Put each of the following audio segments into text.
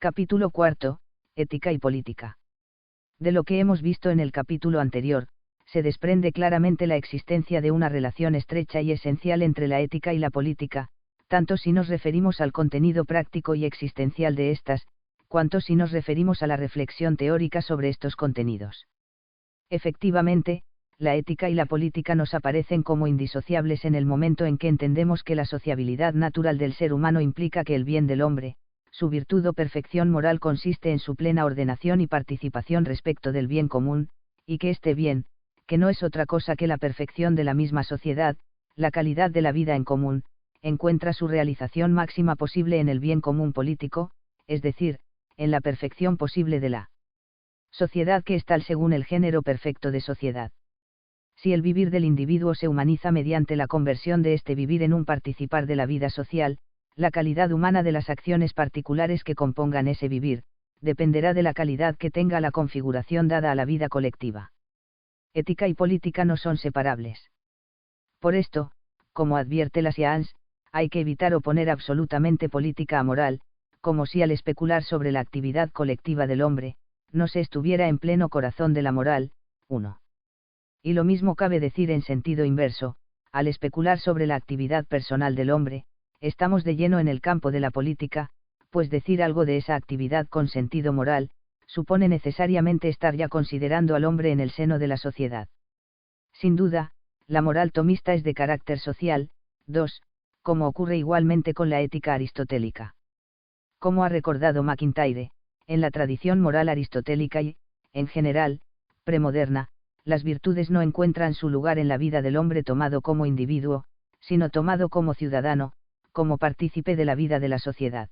Capítulo cuarto, Ética y Política. De lo que hemos visto en el capítulo anterior, se desprende claramente la existencia de una relación estrecha y esencial entre la ética y la política, tanto si nos referimos al contenido práctico y existencial de estas, cuanto si nos referimos a la reflexión teórica sobre estos contenidos. Efectivamente, la ética y la política nos aparecen como indisociables en el momento en que entendemos que la sociabilidad natural del ser humano implica que el bien del hombre, su virtud o perfección moral consiste en su plena ordenación y participación respecto del bien común, y que este bien, que no es otra cosa que la perfección de la misma sociedad, la calidad de la vida en común, encuentra su realización máxima posible en el bien común político, es decir, en la perfección posible de la sociedad que es tal según el género perfecto de sociedad. Si el vivir del individuo se humaniza mediante la conversión de este vivir en un participar de la vida social, la calidad humana de las acciones particulares que compongan ese vivir, dependerá de la calidad que tenga la configuración dada a la vida colectiva. Ética y política no son separables. Por esto, como advierte la Science, hay que evitar oponer absolutamente política a moral, como si al especular sobre la actividad colectiva del hombre, no se estuviera en pleno corazón de la moral. 1. Y lo mismo cabe decir en sentido inverso, al especular sobre la actividad personal del hombre, estamos de lleno en el campo de la política, pues decir algo de esa actividad con sentido moral, supone necesariamente estar ya considerando al hombre en el seno de la sociedad. Sin duda, la moral tomista es de carácter social. 2. Como ocurre igualmente con la ética aristotélica. Como ha recordado MacIntyre, en la tradición moral aristotélica y, en general, premoderna, las virtudes no encuentran su lugar en la vida del hombre tomado como individuo, sino tomado como ciudadano, como partícipe de la vida de la sociedad.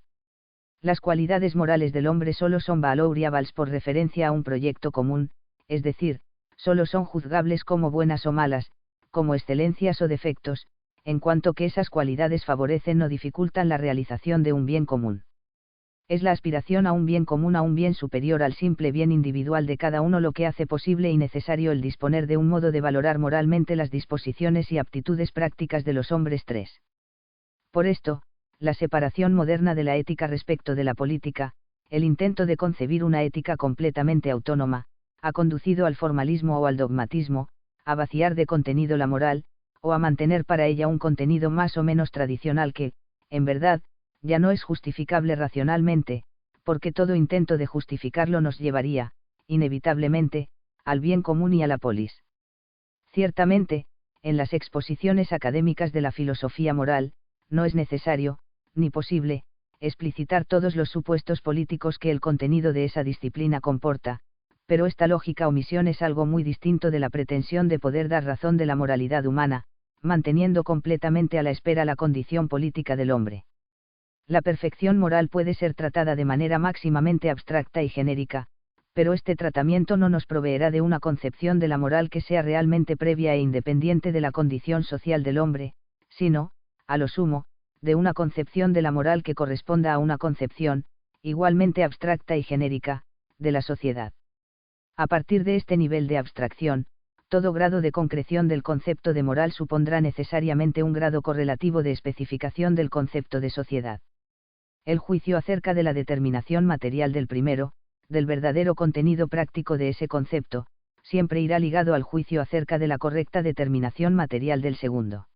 Las cualidades morales del hombre solo son valuables por referencia a un proyecto común, es decir, solo son juzgables como buenas o malas, como excelencias o defectos, en cuanto que esas cualidades favorecen o dificultan la realización de un bien común. Es la aspiración a un bien común, a un bien superior al simple bien individual de cada uno, lo que hace posible y necesario el disponer de un modo de valorar moralmente las disposiciones y aptitudes prácticas de los hombres. 3. Por esto, la separación moderna de la ética respecto de la política, el intento de concebir una ética completamente autónoma, ha conducido al formalismo o al dogmatismo, a vaciar de contenido la moral, o a mantener para ella un contenido más o menos tradicional que, en verdad, ya no es justificable racionalmente, porque todo intento de justificarlo nos llevaría, inevitablemente, al bien común y a la polis. Ciertamente, en las exposiciones académicas de la filosofía moral, no es necesario, ni posible, explicitar todos los supuestos políticos que el contenido de esa disciplina comporta, pero esta lógica omisión es algo muy distinto de la pretensión de poder dar razón de la moralidad humana, manteniendo completamente a la espera la condición política del hombre. La perfección moral puede ser tratada de manera máximamente abstracta y genérica, pero este tratamiento no nos proveerá de una concepción de la moral que sea realmente previa e independiente de la condición social del hombre, sino, a lo sumo, de una concepción de la moral que corresponda a una concepción, igualmente abstracta y genérica, de la sociedad. A partir de este nivel de abstracción, todo grado de concreción del concepto de moral supondrá necesariamente un grado correlativo de especificación del concepto de sociedad. El juicio acerca de la determinación material del primero, del verdadero contenido práctico de ese concepto, siempre irá ligado al juicio acerca de la correcta determinación material del segundo.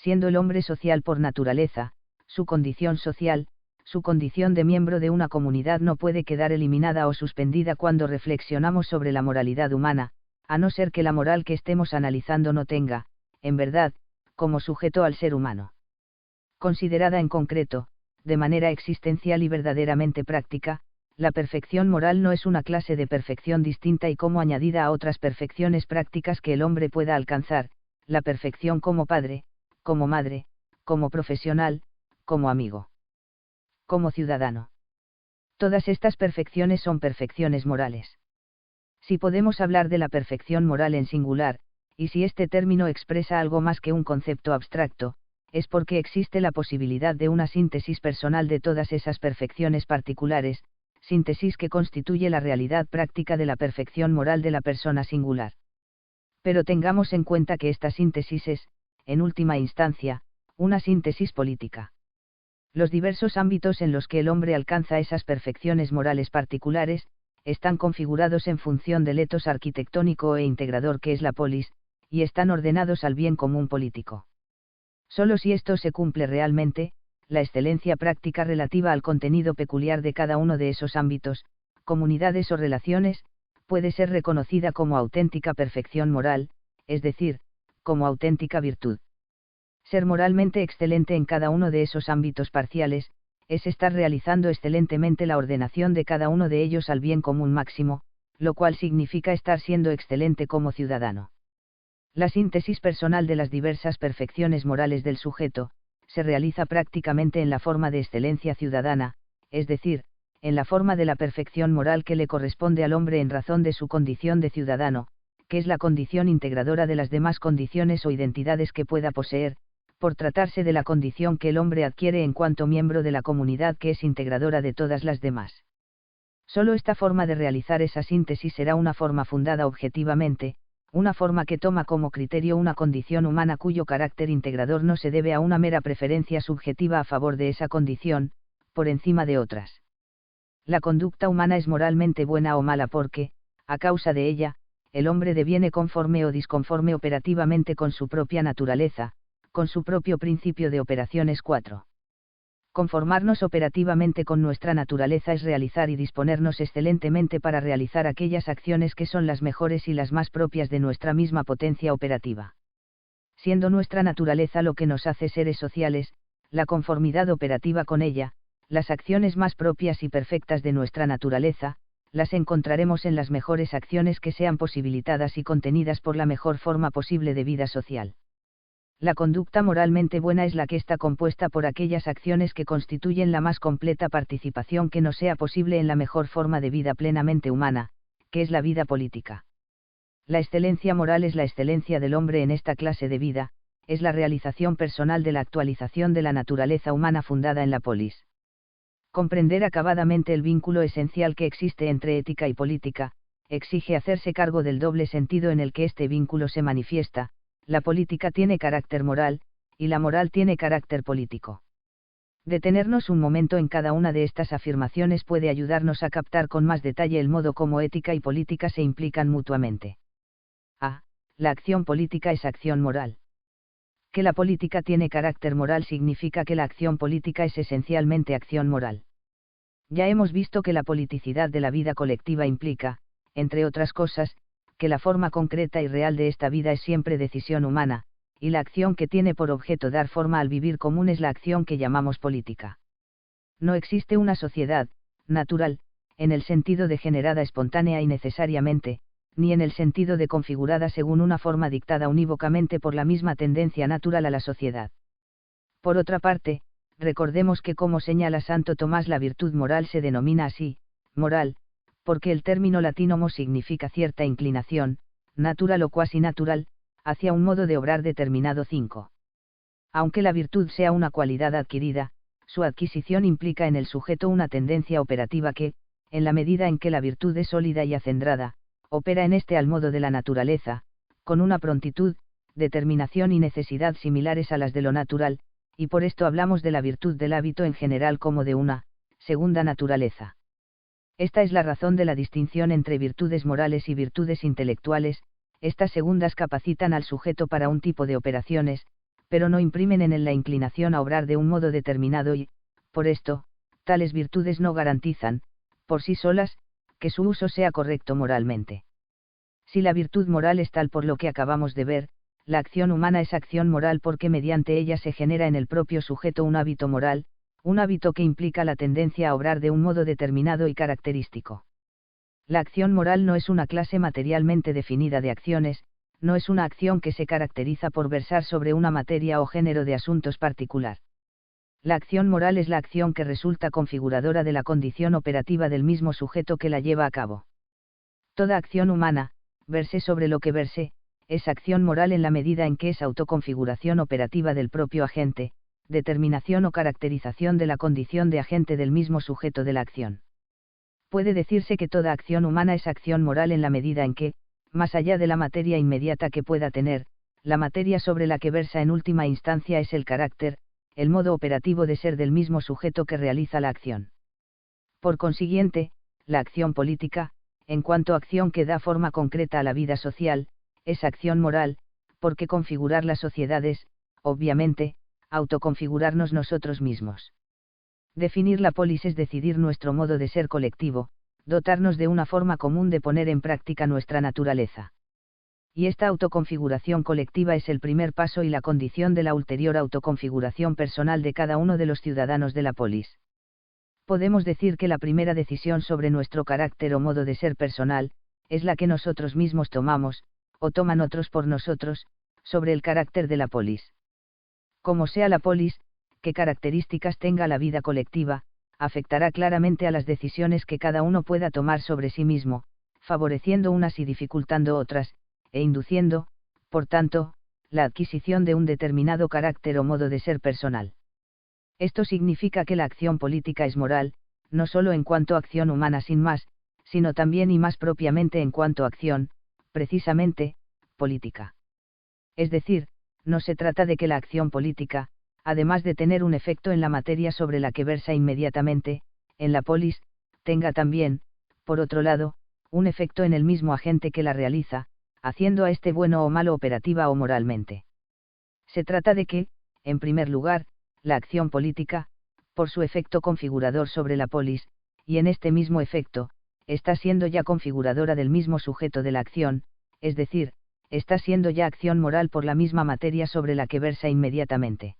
Siendo el hombre social por naturaleza, su condición social, su condición de miembro de una comunidad no puede quedar eliminada o suspendida cuando reflexionamos sobre la moralidad humana, a no ser que la moral que estemos analizando no tenga, en verdad, como sujeto al ser humano. Considerada en concreto, de manera existencial y verdaderamente práctica, la perfección moral no es una clase de perfección distinta y como añadida a otras perfecciones prácticas que el hombre pueda alcanzar, la perfección como padre, como madre, como profesional, como amigo, como ciudadano. Todas estas perfecciones son perfecciones morales. Si podemos hablar de la perfección moral en singular, y si este término expresa algo más que un concepto abstracto, es porque existe la posibilidad de una síntesis personal de todas esas perfecciones particulares, síntesis que constituye la realidad práctica de la perfección moral de la persona singular. Pero tengamos en cuenta que esta síntesis es, en última instancia, una síntesis política. Los diversos ámbitos en los que el hombre alcanza esas perfecciones morales particulares, están configurados en función del etos arquitectónico e integrador que es la polis, y están ordenados al bien común político. Solo si esto se cumple realmente, la excelencia práctica relativa al contenido peculiar de cada uno de esos ámbitos, comunidades o relaciones, puede ser reconocida como auténtica perfección moral, es decir, como auténtica virtud. Ser moralmente excelente en cada uno de esos ámbitos parciales, es estar realizando excelentemente la ordenación de cada uno de ellos al bien común máximo, lo cual significa estar siendo excelente como ciudadano. La síntesis personal de las diversas perfecciones morales del sujeto, se realiza prácticamente en la forma de excelencia ciudadana, es decir, en la forma de la perfección moral que le corresponde al hombre en razón de su condición de ciudadano, que es la condición integradora de las demás condiciones o identidades que pueda poseer, por tratarse de la condición que el hombre adquiere en cuanto miembro de la comunidad que es integradora de todas las demás. Solo esta forma de realizar esa síntesis será una forma fundada objetivamente, una forma que toma como criterio una condición humana cuyo carácter integrador no se debe a una mera preferencia subjetiva a favor de esa condición, por encima de otras. La conducta humana es moralmente buena o mala porque, a causa de ella, el hombre deviene conforme o disconforme operativamente con su propia naturaleza, con su propio principio de operaciones 4. Conformarnos operativamente con nuestra naturaleza es realizar y disponernos excelentemente para realizar aquellas acciones que son las mejores y las más propias de nuestra misma potencia operativa. Siendo nuestra naturaleza lo que nos hace seres sociales, la conformidad operativa con ella, las acciones más propias y perfectas de nuestra naturaleza, las encontraremos en las mejores acciones que sean posibilitadas y contenidas por la mejor forma posible de vida social. La conducta moralmente buena es la que está compuesta por aquellas acciones que constituyen la más completa participación que nos sea posible en la mejor forma de vida plenamente humana, que es la vida política. La excelencia moral es la excelencia del hombre en esta clase de vida, es la realización personal de la actualización de la naturaleza humana fundada en la polis. Comprender acabadamente el vínculo esencial que existe entre ética y política, exige hacerse cargo del doble sentido en el que este vínculo se manifiesta. La política tiene carácter moral, y la moral tiene carácter político. Detenernos un momento en cada una de estas afirmaciones puede ayudarnos a captar con más detalle el modo como ética y política se implican mutuamente. A. La acción política es acción moral. Que la política tiene carácter moral significa que la acción política es esencialmente acción moral. Ya hemos visto que la politicidad de la vida colectiva implica, entre otras cosas, que la forma concreta y real de esta vida es siempre decisión humana, y la acción que tiene por objeto dar forma al vivir común es la acción que llamamos política. No existe una sociedad, natural, en el sentido de generada espontánea y necesariamente, ni en el sentido de configurada según una forma dictada unívocamente por la misma tendencia natural a la sociedad. Por otra parte, recordemos que como señala Santo Tomás la virtud moral se denomina así, moral, porque el término latino mos significa cierta inclinación, natural o cuasi natural, hacia un modo de obrar determinado. 5. Aunque la virtud sea una cualidad adquirida, su adquisición implica en el sujeto una tendencia operativa que, en la medida en que la virtud es sólida y acendrada, opera en este al modo de la naturaleza, con una prontitud, determinación y necesidad similares a las de lo natural, y por esto hablamos de la virtud del hábito en general como de una segunda naturaleza. Esta es la razón de la distinción entre virtudes morales y virtudes intelectuales. Estas segundas capacitan al sujeto para un tipo de operaciones, pero no imprimen en él la inclinación a obrar de un modo determinado y, por esto, tales virtudes no garantizan, por sí solas, que su uso sea correcto moralmente. Si la virtud moral es tal por lo que acabamos de ver, la acción humana es acción moral porque mediante ella se genera en el propio sujeto un hábito moral, un hábito que implica la tendencia a obrar de un modo determinado y característico. La acción moral no es una clase materialmente definida de acciones, no es una acción que se caracteriza por versar sobre una materia o género de asuntos particular. La acción moral es la acción que resulta configuradora de la condición operativa del mismo sujeto que la lleva a cabo. Toda acción humana, verse sobre lo que verse, es acción moral en la medida en que es autoconfiguración operativa del propio agente, determinación o caracterización de la condición de agente del mismo sujeto de la acción. Puede decirse que toda acción humana es acción moral en la medida en que, más allá de la materia inmediata que pueda tener, la materia sobre la que versa en última instancia es el carácter, el modo operativo de ser del mismo sujeto que realiza la acción. Por consiguiente, la acción política, en cuanto acción que da forma concreta a la vida social, es acción moral, porque configurar las sociedades, obviamente, autoconfigurarnos nosotros mismos. Definir la polis es decidir nuestro modo de ser colectivo, dotarnos de una forma común de poner en práctica nuestra naturaleza. Y esta autoconfiguración colectiva es el primer paso y la condición de la ulterior autoconfiguración personal de cada uno de los ciudadanos de la polis. Podemos decir que la primera decisión sobre nuestro carácter o modo de ser personal, es la que nosotros mismos tomamos, o toman otros por nosotros, sobre el carácter de la polis. Como sea la polis, qué características tenga la vida colectiva, afectará claramente a las decisiones que cada uno pueda tomar sobre sí mismo, favoreciendo unas y dificultando otras, e induciendo, por tanto, la adquisición de un determinado carácter o modo de ser personal. Esto significa que la acción política es moral, no solo en cuanto a acción humana sin más, sino también y más propiamente en cuanto a acción, precisamente, política. Es decir, no se trata de que la acción política, además de tener un efecto en la materia sobre la que versa inmediatamente, en la polis, tenga también, por otro lado, un efecto en el mismo agente que la realiza, haciendo a este bueno o malo operativa o moralmente. Se trata de que, en primer lugar, la acción política, por su efecto configurador sobre la polis, y en este mismo efecto, está siendo ya configuradora del mismo sujeto de la acción, es decir, está siendo ya acción moral por la misma materia sobre la que versa inmediatamente.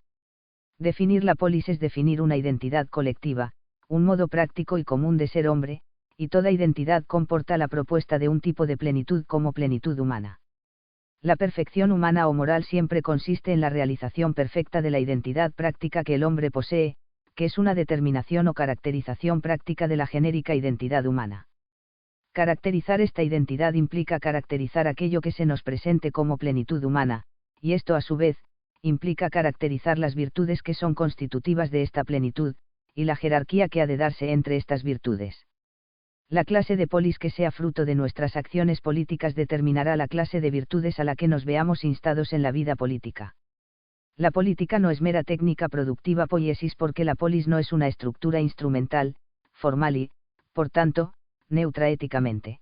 Definir la polis es definir una identidad colectiva, un modo práctico y común de ser hombre, y toda identidad comporta la propuesta de un tipo de plenitud como plenitud humana. La perfección humana o moral siempre consiste en la realización perfecta de la identidad práctica que el hombre posee, que es una determinación o caracterización práctica de la genérica identidad humana. Caracterizar esta identidad implica caracterizar aquello que se nos presente como plenitud humana, y esto a su vez, implica caracterizar las virtudes que son constitutivas de esta plenitud, y la jerarquía que ha de darse entre estas virtudes. La clase de polis que sea fruto de nuestras acciones políticas determinará la clase de virtudes a la que nos veamos instados en la vida política. La política no es mera técnica productiva poiesis porque la polis no es una estructura instrumental, formal y, por tanto, neutra éticamente.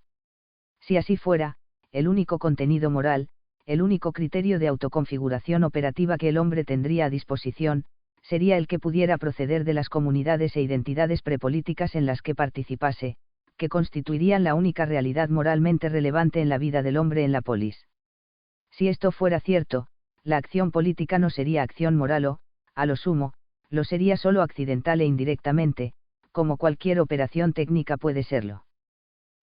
Si así fuera, el único contenido moral, el único criterio de autoconfiguración operativa que el hombre tendría a disposición, sería el que pudiera proceder de las comunidades e identidades prepolíticas en las que participase, que constituirían la única realidad moralmente relevante en la vida del hombre en la polis. Si esto fuera cierto, la acción política no sería acción moral o, a lo sumo, lo sería solo accidental e indirectamente, como cualquier operación técnica puede serlo.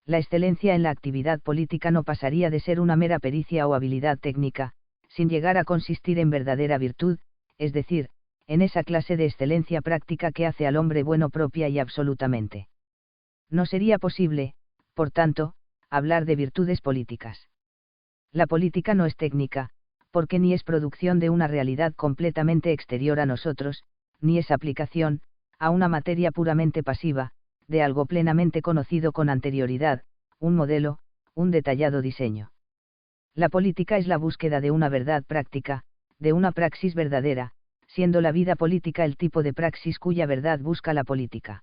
La excelencia en la actividad política no pasaría de ser una mera pericia o habilidad técnica, sin llegar a consistir en verdadera virtud, es decir, en esa clase de excelencia práctica que hace al hombre bueno propia y absolutamente. No sería posible, por tanto, hablar de virtudes políticas. La política no es técnica, porque ni es producción de una realidad completamente exterior a nosotros, ni es aplicación, a una materia puramente pasiva, de algo plenamente conocido con anterioridad, un modelo, un detallado diseño. La política es la búsqueda de una verdad práctica, de una praxis verdadera, siendo la vida política el tipo de praxis cuya verdad busca la política.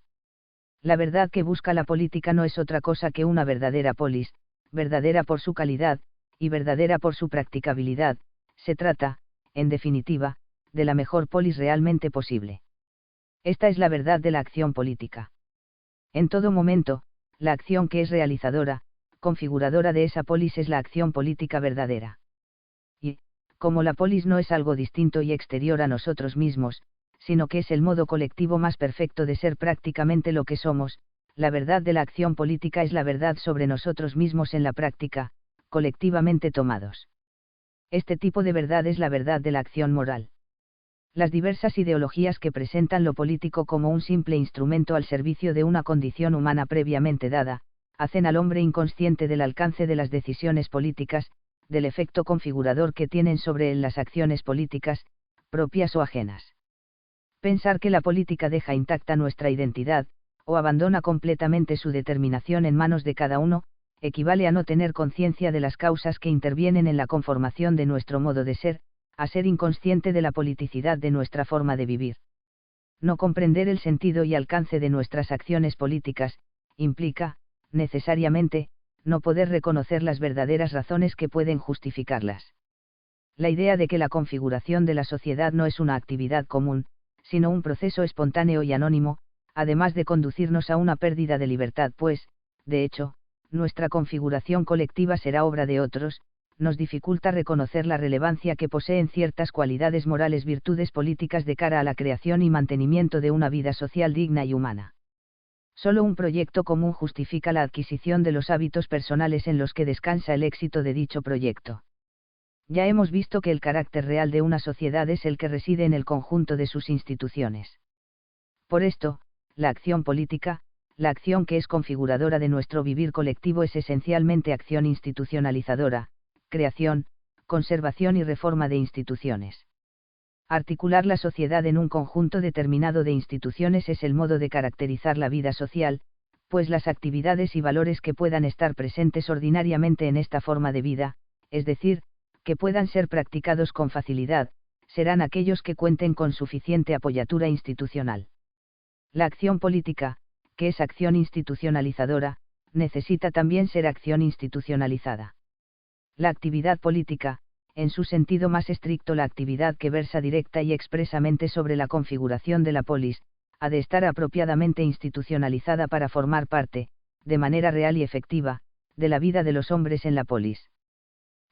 La verdad que busca la política no es otra cosa que una verdadera polis, verdadera por su calidad, y verdadera por su practicabilidad. Se trata, en definitiva, de la mejor polis realmente posible. Esta es la verdad de la acción política. En todo momento, la acción que es realizadora, configuradora de esa polis es la acción política verdadera. Y, como la polis no es algo distinto y exterior a nosotros mismos, sino que es el modo colectivo más perfecto de ser prácticamente lo que somos, la verdad de la acción política es la verdad sobre nosotros mismos en la práctica, colectivamente tomados. Este tipo de verdad es la verdad de la acción moral. Las diversas ideologías que presentan lo político como un simple instrumento al servicio de una condición humana previamente dada, hacen al hombre inconsciente del alcance de las decisiones políticas, del efecto configurador que tienen sobre él las acciones políticas, propias o ajenas. Pensar que la política deja intacta nuestra identidad, o abandona completamente su determinación en manos de cada uno, equivale a no tener conciencia de las causas que intervienen en la conformación de nuestro modo de ser, a ser inconsciente de la politicidad de nuestra forma de vivir. No comprender el sentido y alcance de nuestras acciones políticas, implica, necesariamente, no poder reconocer las verdaderas razones que pueden justificarlas. La idea de que la configuración de la sociedad no es una actividad común, sino un proceso espontáneo y anónimo, además de conducirnos a una pérdida de libertad, pues, de hecho, nuestra configuración colectiva será obra de otros, nos dificulta reconocer la relevancia que poseen ciertas cualidades morales, virtudes políticas de cara a la creación y mantenimiento de una vida social digna y humana. Solo un proyecto común justifica la adquisición de los hábitos personales en los que descansa el éxito de dicho proyecto. Ya hemos visto que el carácter real de una sociedad es el que reside en el conjunto de sus instituciones. Por esto, la acción política, la acción que es configuradora de nuestro vivir colectivo, es esencialmente acción institucionalizadora, creación, conservación y reforma de instituciones. Articular la sociedad en un conjunto determinado de instituciones es el modo de caracterizar la vida social, pues las actividades y valores que puedan estar presentes ordinariamente en esta forma de vida, es decir, que puedan ser practicados con facilidad, serán aquellos que cuenten con suficiente apoyatura institucional. La acción política, que es acción institucionalizadora, necesita también ser acción institucionalizada. La actividad política, en su sentido más estricto la actividad que versa directa y expresamente sobre la configuración de la polis, ha de estar apropiadamente institucionalizada para formar parte, de manera real y efectiva, de la vida de los hombres en la polis.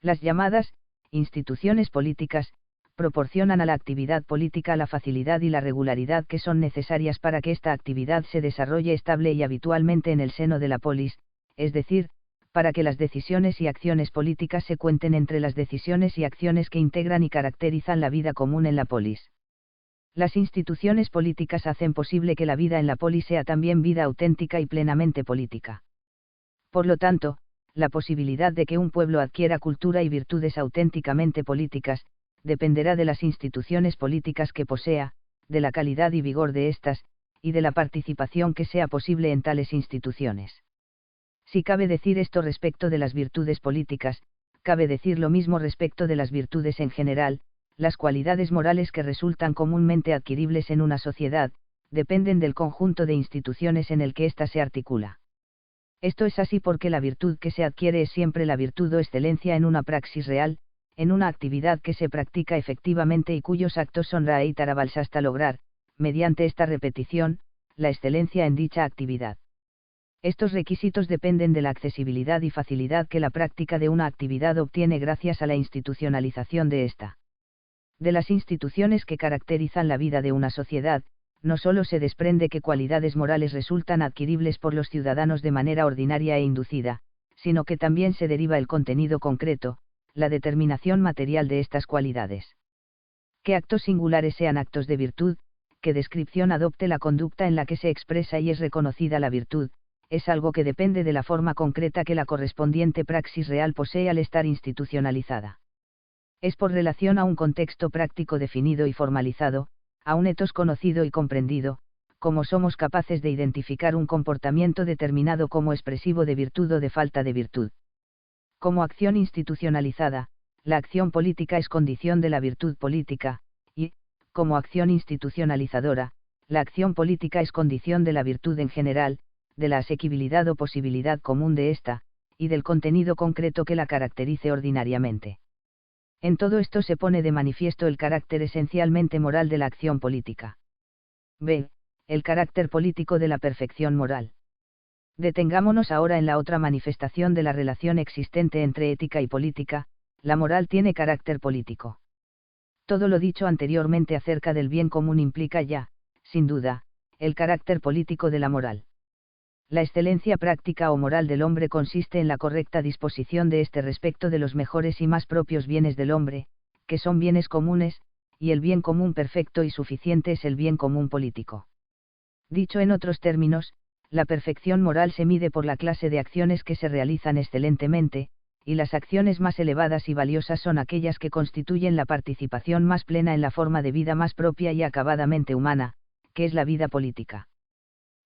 Las llamadas instituciones políticas proporcionan a la actividad política la facilidad y la regularidad que son necesarias para que esta actividad se desarrolle estable y habitualmente en el seno de la polis, es decir, para que las decisiones y acciones políticas se cuenten entre las decisiones y acciones que integran y caracterizan la vida común en la polis. Las instituciones políticas hacen posible que la vida en la polis sea también vida auténtica y plenamente política. Por lo tanto, la posibilidad de que un pueblo adquiera cultura y virtudes auténticamente políticas, dependerá de las instituciones políticas que posea, de la calidad y vigor de éstas, y de la participación que sea posible en tales instituciones. Si cabe decir esto respecto de las virtudes políticas, cabe decir lo mismo respecto de las virtudes en general. Las cualidades morales que resultan comúnmente adquiribles en una sociedad, dependen del conjunto de instituciones en el que ésta se articula. Esto es así porque la virtud que se adquiere es siempre la virtud o excelencia en una praxis real, en una actividad que se practica efectivamente y cuyos actos son reiterables hasta lograr, mediante esta repetición, la excelencia en dicha actividad. Estos requisitos dependen de la accesibilidad y facilidad que la práctica de una actividad obtiene gracias a la institucionalización de ésta. De las instituciones que caracterizan la vida de una sociedad, no solo se desprende que cualidades morales resultan adquiribles por los ciudadanos de manera ordinaria e inducida, sino que también se deriva el contenido concreto, la determinación material de estas cualidades. Que actos singulares sean actos de virtud, que descripción adopte la conducta en la que se expresa y es reconocida la virtud, es algo que depende de la forma concreta que la correspondiente praxis real posee al estar institucionalizada. Es por relación a un contexto práctico definido y formalizado, a un etos conocido y comprendido, como somos capaces de identificar un comportamiento determinado como expresivo de virtud o de falta de virtud. Como acción institucionalizada, la acción política es condición de la virtud política, y, como acción institucionalizadora, la acción política es condición de la virtud en general, de la asequibilidad o posibilidad común de ésta, y del contenido concreto que la caracterice ordinariamente. En todo esto se pone de manifiesto el carácter esencialmente moral de la acción política. B. El carácter político de la perfección moral. Detengámonos ahora en la otra manifestación de la relación existente entre ética y política: la moral tiene carácter político. Todo lo dicho anteriormente acerca del bien común implica ya, sin duda, el carácter político de la moral. La excelencia práctica o moral del hombre consiste en la correcta disposición de este respecto de los mejores y más propios bienes del hombre, que son bienes comunes, y el bien común perfecto y suficiente es el bien común político. Dicho en otros términos, la perfección moral se mide por la clase de acciones que se realizan excelentemente, y las acciones más elevadas y valiosas son aquellas que constituyen la participación más plena en la forma de vida más propia y acabadamente humana, que es la vida política.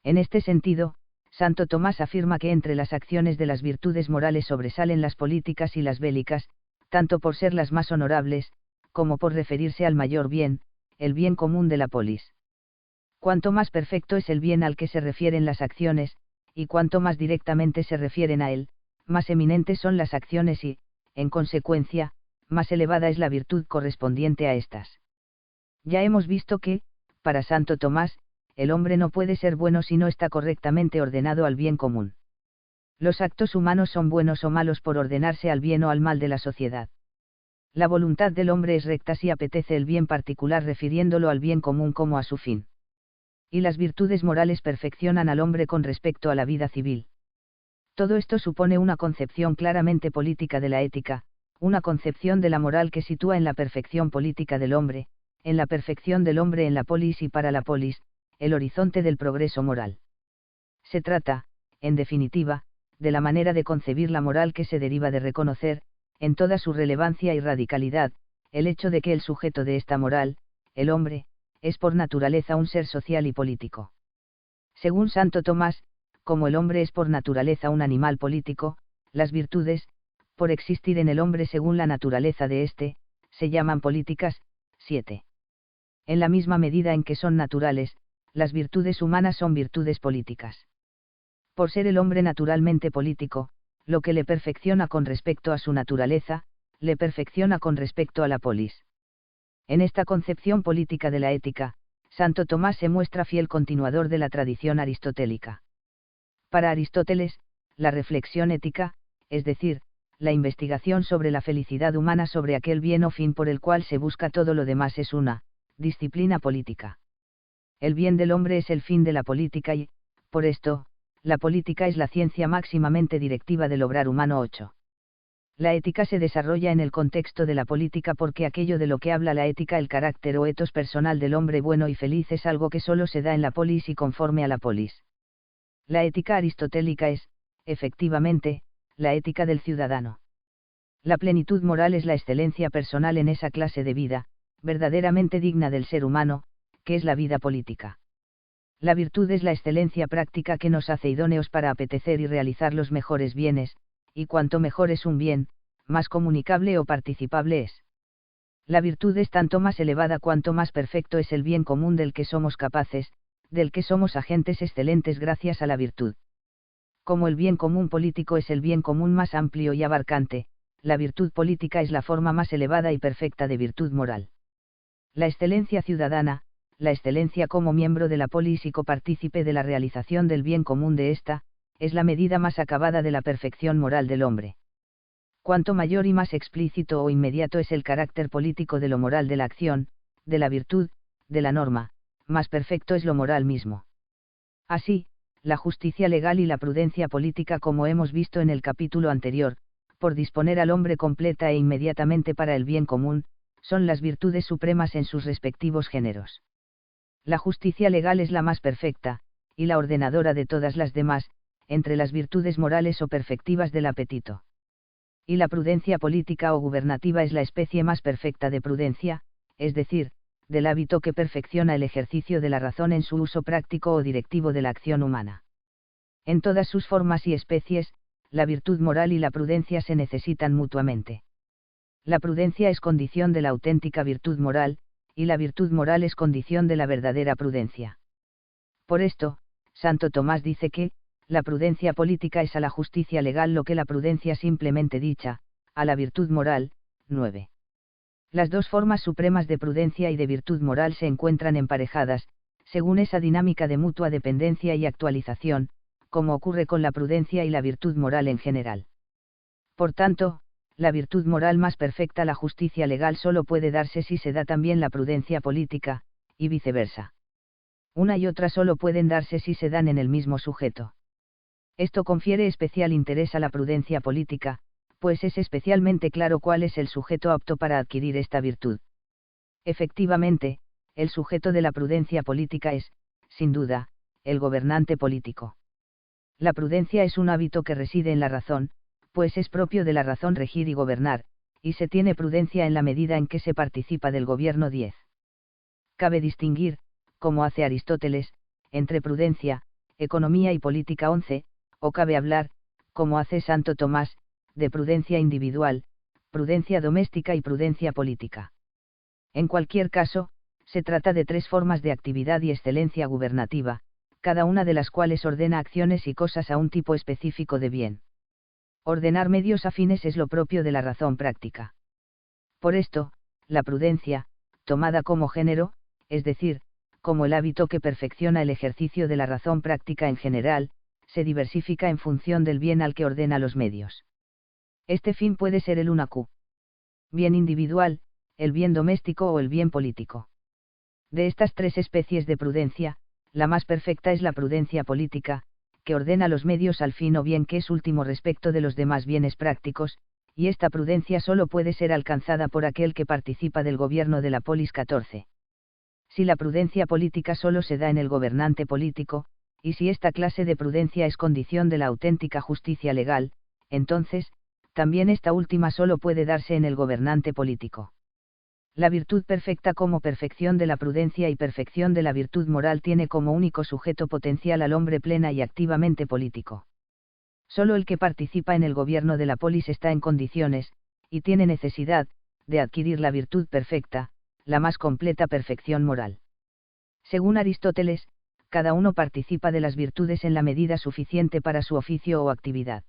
En este sentido, Santo Tomás afirma que entre las acciones de las virtudes morales sobresalen las políticas y las bélicas, tanto por ser las más honorables, como por referirse al mayor bien, el bien común de la polis. Cuanto más perfecto es el bien al que se refieren las acciones, y cuanto más directamente se refieren a él, más eminentes son las acciones y, en consecuencia, más elevada es la virtud correspondiente a estas. Ya hemos visto que, para Santo Tomás, el hombre no puede ser bueno si no está correctamente ordenado al bien común. Los actos humanos son buenos o malos por ordenarse al bien o al mal de la sociedad. La voluntad del hombre es recta si apetece el bien particular refiriéndolo al bien común como a su fin. Y las virtudes morales perfeccionan al hombre con respecto a la vida civil. Todo esto supone una concepción claramente política de la ética, una concepción de la moral que sitúa en la perfección política del hombre, en la perfección del hombre en la polis y para la polis, el horizonte del progreso moral. Se trata, en definitiva, de la manera de concebir la moral que se deriva de reconocer, en toda su relevancia y radicalidad, el hecho de que el sujeto de esta moral, el hombre, es por naturaleza un ser social y político. Según Santo Tomás, como el hombre es por naturaleza un animal político, las virtudes, por existir en el hombre según la naturaleza de éste, se llaman políticas. 7. En la misma medida en que son naturales, las virtudes humanas son virtudes políticas. Por ser el hombre naturalmente político, lo que le perfecciona con respecto a su naturaleza, le perfecciona con respecto a la polis. En esta concepción política de la ética, Santo Tomás se muestra fiel continuador de la tradición aristotélica. Para Aristóteles, la reflexión ética, es decir, la investigación sobre la felicidad humana sobre aquel bien o fin por el cual se busca todo lo demás es una disciplina política. El bien del hombre es el fin de la política y, por esto, la política es la ciencia máximamente directiva del obrar humano. 8. La ética se desarrolla en el contexto de la política porque aquello de lo que habla la ética, el carácter o etos personal del hombre bueno y feliz, es algo que solo se da en la polis y conforme a la polis. La ética aristotélica es, efectivamente, la ética del ciudadano. La plenitud moral es la excelencia personal en esa clase de vida, verdaderamente digna del ser humano, que es la vida política. La virtud es la excelencia práctica que nos hace idóneos para apetecer y realizar los mejores bienes, y cuanto mejor es un bien, más comunicable o participable es. La virtud es tanto más elevada cuanto más perfecto es el bien común del que somos capaces, del que somos agentes excelentes gracias a la virtud. Como el bien común político es el bien común más amplio y abarcante, la virtud política es la forma más elevada y perfecta de virtud moral. La excelencia ciudadana, la excelencia como miembro de la polis y copartícipe de la realización del bien común de ésta, es la medida más acabada de la perfección moral del hombre. Cuanto mayor y más explícito o inmediato es el carácter político de lo moral de la acción, de la virtud, de la norma, más perfecto es lo moral mismo. Así, la justicia legal y la prudencia política, como hemos visto en el capítulo anterior, por disponer al hombre completa e inmediatamente para el bien común, son las virtudes supremas en sus respectivos géneros. La justicia legal es la más perfecta, y la ordenadora de todas las demás, entre las virtudes morales o perfectivas del apetito. Y la prudencia política o gubernativa es la especie más perfecta de prudencia, es decir, del hábito que perfecciona el ejercicio de la razón en su uso práctico o directivo de la acción humana. En todas sus formas y especies, la virtud moral y la prudencia se necesitan mutuamente. La prudencia es condición de la auténtica virtud moral, y la virtud moral es condición de la verdadera prudencia. Por esto, Santo Tomás dice que, la prudencia política es a la justicia legal lo que la prudencia simplemente dicha, a la virtud moral. 9. Las dos formas supremas de prudencia y de virtud moral se encuentran emparejadas, según esa dinámica de mutua dependencia y actualización, como ocurre con la prudencia y la virtud moral en general. Por tanto, la virtud moral más perfecta, la justicia legal, solo puede darse si se da también la prudencia política, y viceversa. Una y otra solo pueden darse si se dan en el mismo sujeto. Esto confiere especial interés a la prudencia política, pues es especialmente claro cuál es el sujeto apto para adquirir esta virtud. Efectivamente, el sujeto de la prudencia política es, sin duda, el gobernante político. La prudencia es un hábito que reside en la razón, pues es propio de la razón regir y gobernar, y se tiene prudencia en la medida en que se participa del gobierno. 10. Cabe distinguir, como hace Aristóteles, entre prudencia, economía y política. 11, o cabe hablar, como hace Santo Tomás, de prudencia individual, prudencia doméstica y prudencia política. En cualquier caso, se trata de tres formas de actividad y excelencia gubernativa, cada una de las cuales ordena acciones y cosas a un tipo específico de bien. Ordenar medios afines es lo propio de la razón práctica. Por esto, la prudencia, tomada como género, es decir, como el hábito que perfecciona el ejercicio de la razón práctica en general, se diversifica en función del bien al que ordena los medios. Este fin puede ser el 1Q. Bien individual, el bien doméstico o el bien político. De estas tres especies de prudencia, la más perfecta es la prudencia política, que ordena los medios al fin o bien que es último respecto de los demás bienes prácticos, y esta prudencia solo puede ser alcanzada por aquel que participa del gobierno de la polis 14. Si la prudencia política solo se da en el gobernante político, y si esta clase de prudencia es condición de la auténtica justicia legal, entonces, también esta última solo puede darse en el gobernante político. La virtud perfecta como perfección de la prudencia y perfección de la virtud moral tiene como único sujeto potencial al hombre plena y activamente político. Solo el que participa en el gobierno de la polis está en condiciones, y tiene necesidad, de adquirir la virtud perfecta, la más completa perfección moral. Según Aristóteles, cada uno participa de las virtudes en la medida suficiente para su oficio o actividad.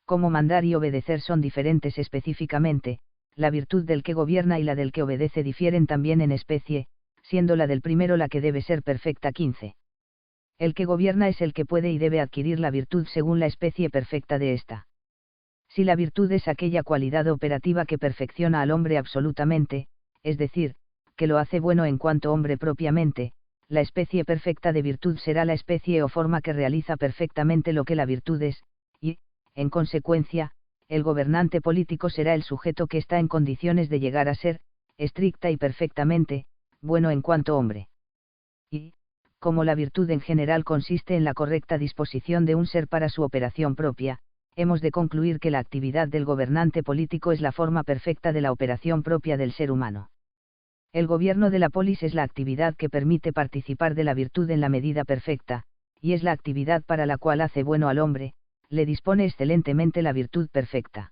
Como mandar y obedecer son diferentes específicamente, la virtud del que gobierna y la del que obedece difieren también en especie, siendo la del primero la que debe ser perfecta 15. El que gobierna es el que puede y debe adquirir la virtud según la especie perfecta de ésta. Si la virtud es aquella cualidad operativa que perfecciona al hombre absolutamente, es decir, que lo hace bueno en cuanto hombre propiamente, la especie perfecta de virtud será la especie o forma que realiza perfectamente lo que la virtud es, y, en consecuencia, el gobernante político será el sujeto que está en condiciones de llegar a ser, estricta y perfectamente, bueno en cuanto hombre. Y, como la virtud en general consiste en la correcta disposición de un ser para su operación propia, hemos de concluir que la actividad del gobernante político es la forma perfecta de la operación propia del ser humano. El gobierno de la polis es la actividad que permite participar de la virtud en la medida perfecta, y es la actividad para la cual hace bueno al hombre, le dispone excelentemente la virtud perfecta.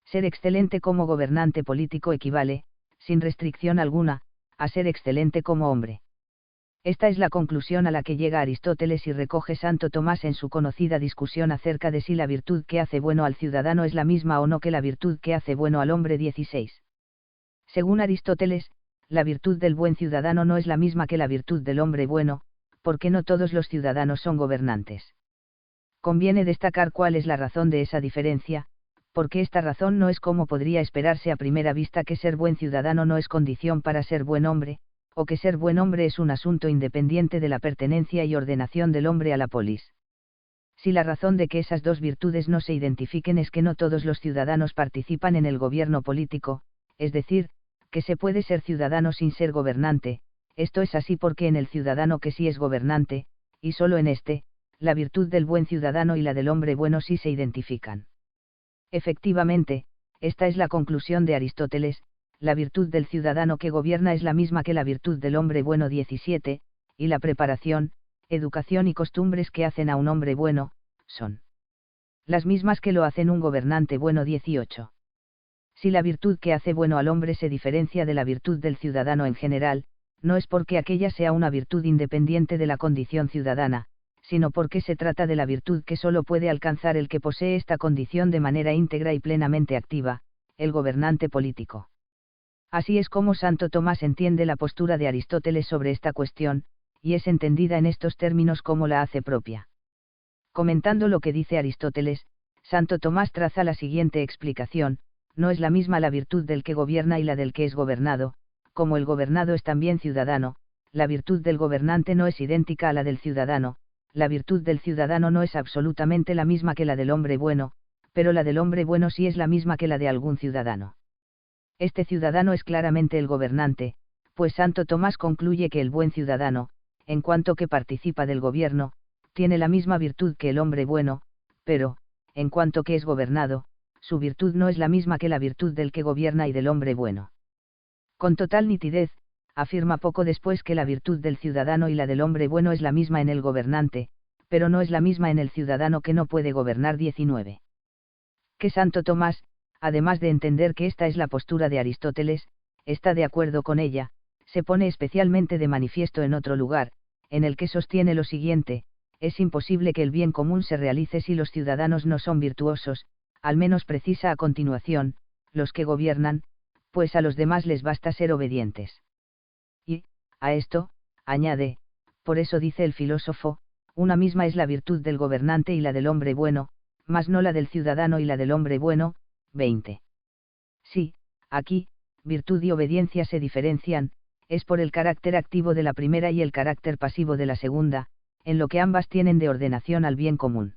Ser excelente como gobernante político equivale, sin restricción alguna, a ser excelente como hombre. Esta es la conclusión a la que llega Aristóteles y recoge Santo Tomás en su conocida discusión acerca de si la virtud que hace bueno al ciudadano es la misma o no que la virtud que hace bueno al hombre 16. Según Aristóteles, la virtud del buen ciudadano no es la misma que la virtud del hombre bueno, porque no todos los ciudadanos son gobernantes. Conviene destacar cuál es la razón de esa diferencia, porque esta razón no es como podría esperarse a primera vista que ser buen ciudadano no es condición para ser buen hombre, o que ser buen hombre es un asunto independiente de la pertenencia y ordenación del hombre a la polis. Si la razón de que esas dos virtudes no se identifiquen es que no todos los ciudadanos participan en el gobierno político, es decir, que se puede ser ciudadano sin ser gobernante, esto es así porque en el ciudadano que sí es gobernante, y solo en este, la virtud del buen ciudadano y la del hombre bueno sí se identifican. Efectivamente, esta es la conclusión de Aristóteles, la virtud del ciudadano que gobierna es la misma que la virtud del hombre bueno 17, y la preparación, educación y costumbres que hacen a un hombre bueno, son las mismas que lo hacen un gobernante bueno 18. Si la virtud que hace bueno al hombre se diferencia de la virtud del ciudadano en general, no es porque aquella sea una virtud independiente de la condición ciudadana, sino porque se trata de la virtud que solo puede alcanzar el que posee esta condición de manera íntegra y plenamente activa, el gobernante político. Así es como Santo Tomás entiende la postura de Aristóteles sobre esta cuestión, y es entendida en estos términos como la hace propia. Comentando lo que dice Aristóteles, Santo Tomás traza la siguiente explicación: no es la misma la virtud del que gobierna y la del que es gobernado, como el gobernado es también ciudadano, la virtud del gobernante no es idéntica a la del ciudadano, la virtud del ciudadano no es absolutamente la misma que la del hombre bueno, pero la del hombre bueno sí es la misma que la de algún ciudadano. Este ciudadano es claramente el gobernante, pues Santo Tomás concluye que el buen ciudadano, en cuanto que participa del gobierno, tiene la misma virtud que el hombre bueno, pero, en cuanto que es gobernado, su virtud no es la misma que la virtud del que gobierna y del hombre bueno. Con total nitidez, afirma poco después que la virtud del ciudadano y la del hombre bueno es la misma en el gobernante, pero no es la misma en el ciudadano que no puede gobernar 19. Que Santo Tomás, además de entender que esta es la postura de Aristóteles, está de acuerdo con ella, se pone especialmente de manifiesto en otro lugar, en el que sostiene lo siguiente: es imposible que el bien común se realice si los ciudadanos no son virtuosos, al menos precisa a continuación, los que gobiernan, pues a los demás les basta ser obedientes. Y, a esto, añade, por eso dice el filósofo, una misma es la virtud del gobernante y la del hombre bueno, mas no la del ciudadano y la del hombre bueno. 20. Sí, aquí, virtud y obediencia se diferencian, es por el carácter activo de la primera y el carácter pasivo de la segunda, en lo que ambas tienen de ordenación al bien común.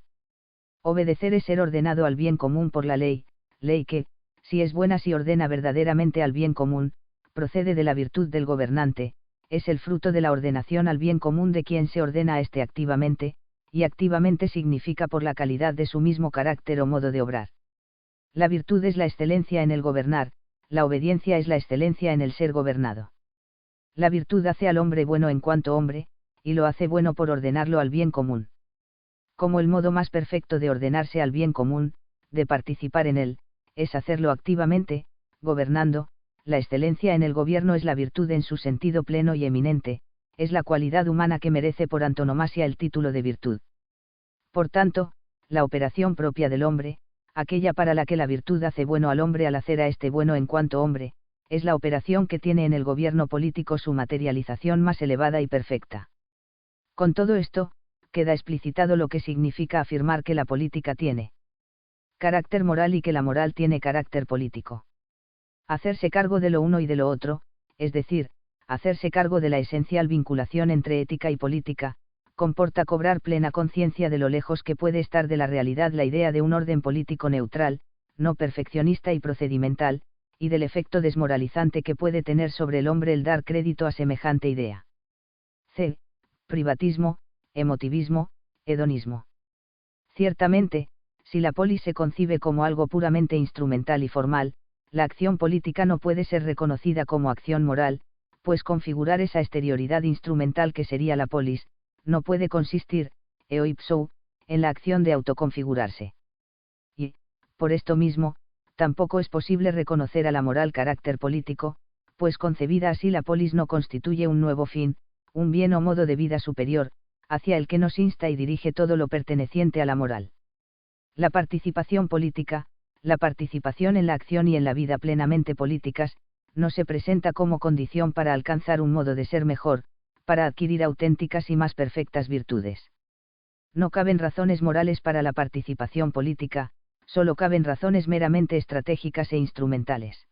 Obedecer es ser ordenado al bien común por la ley, ley que, si es buena, si ordena verdaderamente al bien común, procede de la virtud del gobernante, es el fruto de la ordenación al bien común de quien se ordena a éste activamente, y activamente significa por la calidad de su mismo carácter o modo de obrar. La virtud es la excelencia en el gobernar, la obediencia es la excelencia en el ser gobernado. La virtud hace al hombre bueno en cuanto hombre, y lo hace bueno por ordenarlo al bien común. Como el modo más perfecto de ordenarse al bien común, de participar en él, es hacerlo activamente, gobernando, la excelencia en el gobierno es la virtud en su sentido pleno y eminente, es la cualidad humana que merece por antonomasia el título de virtud. Por tanto, la operación propia del hombre, aquella para la que la virtud hace bueno al hombre al hacer a este bueno en cuanto hombre, es la operación que tiene en el gobierno político su materialización más elevada y perfecta. Con todo esto, queda explicitado lo que significa afirmar que la política tiene carácter moral y que la moral tiene carácter político. Hacerse cargo de lo uno y de lo otro, es decir, hacerse cargo de la esencial vinculación entre ética y política, comporta cobrar plena conciencia de lo lejos que puede estar de la realidad la idea de un orden político neutral, no perfeccionista y procedimental, y del efecto desmoralizante que puede tener sobre el hombre el dar crédito a semejante idea. C. Privatismo, emotivismo, hedonismo. Ciertamente, si la polis se concibe como algo puramente instrumental y formal, la acción política no puede ser reconocida como acción moral, pues configurar esa exterioridad instrumental que sería la polis, no puede consistir, eo ipso, en la acción de autoconfigurarse. Y, por esto mismo, tampoco es posible reconocer a la moral carácter político, pues concebida así la polis no constituye un nuevo fin, un bien o modo de vida superior, hacia el que nos insta y dirige todo lo perteneciente a la moral. La participación política, la participación en la acción y en la vida plenamente políticas, no se presenta como condición para alcanzar un modo de ser mejor, para adquirir auténticas y más perfectas virtudes. No caben razones morales para la participación política, solo caben razones meramente estratégicas e instrumentales.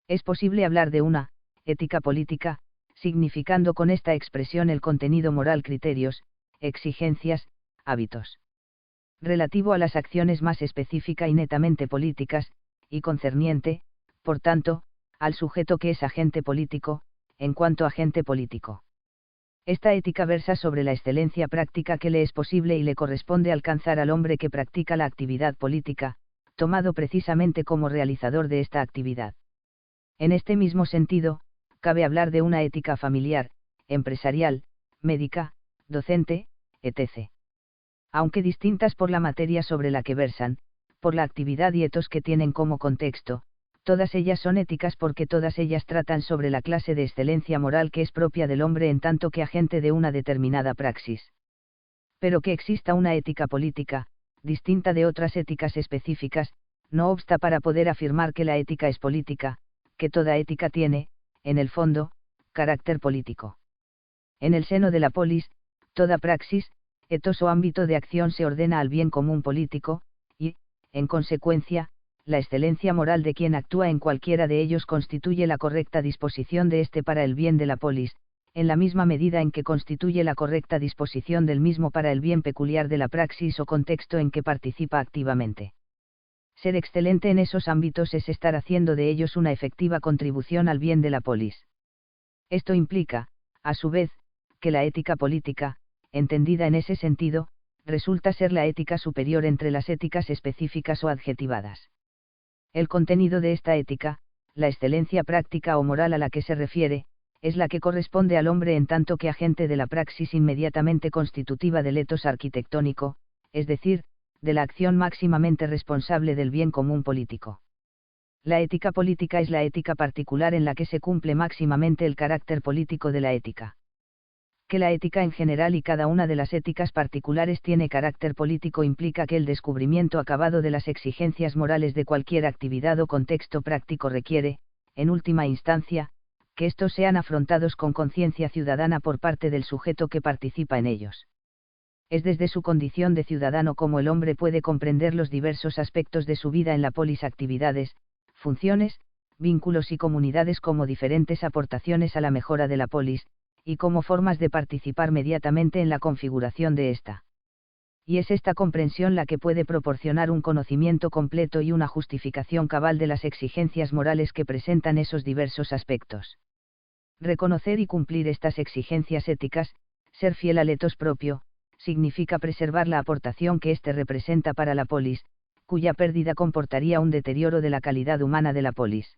Es posible hablar de una ética política, significando con esta expresión el contenido moral, criterios, exigencias, hábitos. Relativo a las acciones más específica y netamente políticas, y concerniente, por tanto, al sujeto que es agente político, en cuanto agente político. Esta ética versa sobre la excelencia práctica que le es posible y le corresponde alcanzar al hombre que practica la actividad política, tomado precisamente como realizador de esta actividad. En este mismo sentido, cabe hablar de una ética familiar, empresarial, médica, docente, etc. Aunque distintas por la materia sobre la que versan, por la actividad y etos que tienen como contexto, todas ellas son éticas porque todas ellas tratan sobre la clase de excelencia moral que es propia del hombre en tanto que agente de una determinada praxis. Pero que exista una ética política, distinta de otras éticas específicas, no obsta para poder afirmar que la ética es política, que toda ética tiene, en el fondo, carácter político. En el seno de la polis, toda praxis, etos o ámbito de acción se ordena al bien común político, y, en consecuencia, la excelencia moral de quien actúa en cualquiera de ellos constituye la correcta disposición de éste para el bien de la polis, en la misma medida en que constituye la correcta disposición del mismo para el bien peculiar de la praxis o contexto en que participa activamente. Ser excelente en esos ámbitos es estar haciendo de ellos una efectiva contribución al bien de la polis. Esto implica, a su vez, que la ética política, entendida en ese sentido, resulta ser la ética superior entre las éticas específicas o adjetivadas. El contenido de esta ética, la excelencia práctica o moral a la que se refiere, es la que corresponde al hombre en tanto que agente de la praxis inmediatamente constitutiva del etos arquitectónico, es decir, de la acción máximamente responsable del bien común político. La ética política es la ética particular en la que se cumple máximamente el carácter político de la ética. Que la ética en general y cada una de las éticas particulares tiene carácter político implica que el descubrimiento acabado de las exigencias morales de cualquier actividad o contexto práctico requiere, en última instancia, que estos sean afrontados con conciencia ciudadana por parte del sujeto que participa en ellos. Es desde su condición de ciudadano como el hombre puede comprender los diversos aspectos de su vida en la polis, actividades, funciones, vínculos y comunidades como diferentes aportaciones a la mejora de la polis, y como formas de participar mediatamente en la configuración de ésta. Y es esta comprensión la que puede proporcionar un conocimiento completo y una justificación cabal de las exigencias morales que presentan esos diversos aspectos. Reconocer y cumplir estas exigencias éticas, ser fiel al ethos propio, significa preservar la aportación que éste representa para la polis, cuya pérdida comportaría un deterioro de la calidad humana de la polis.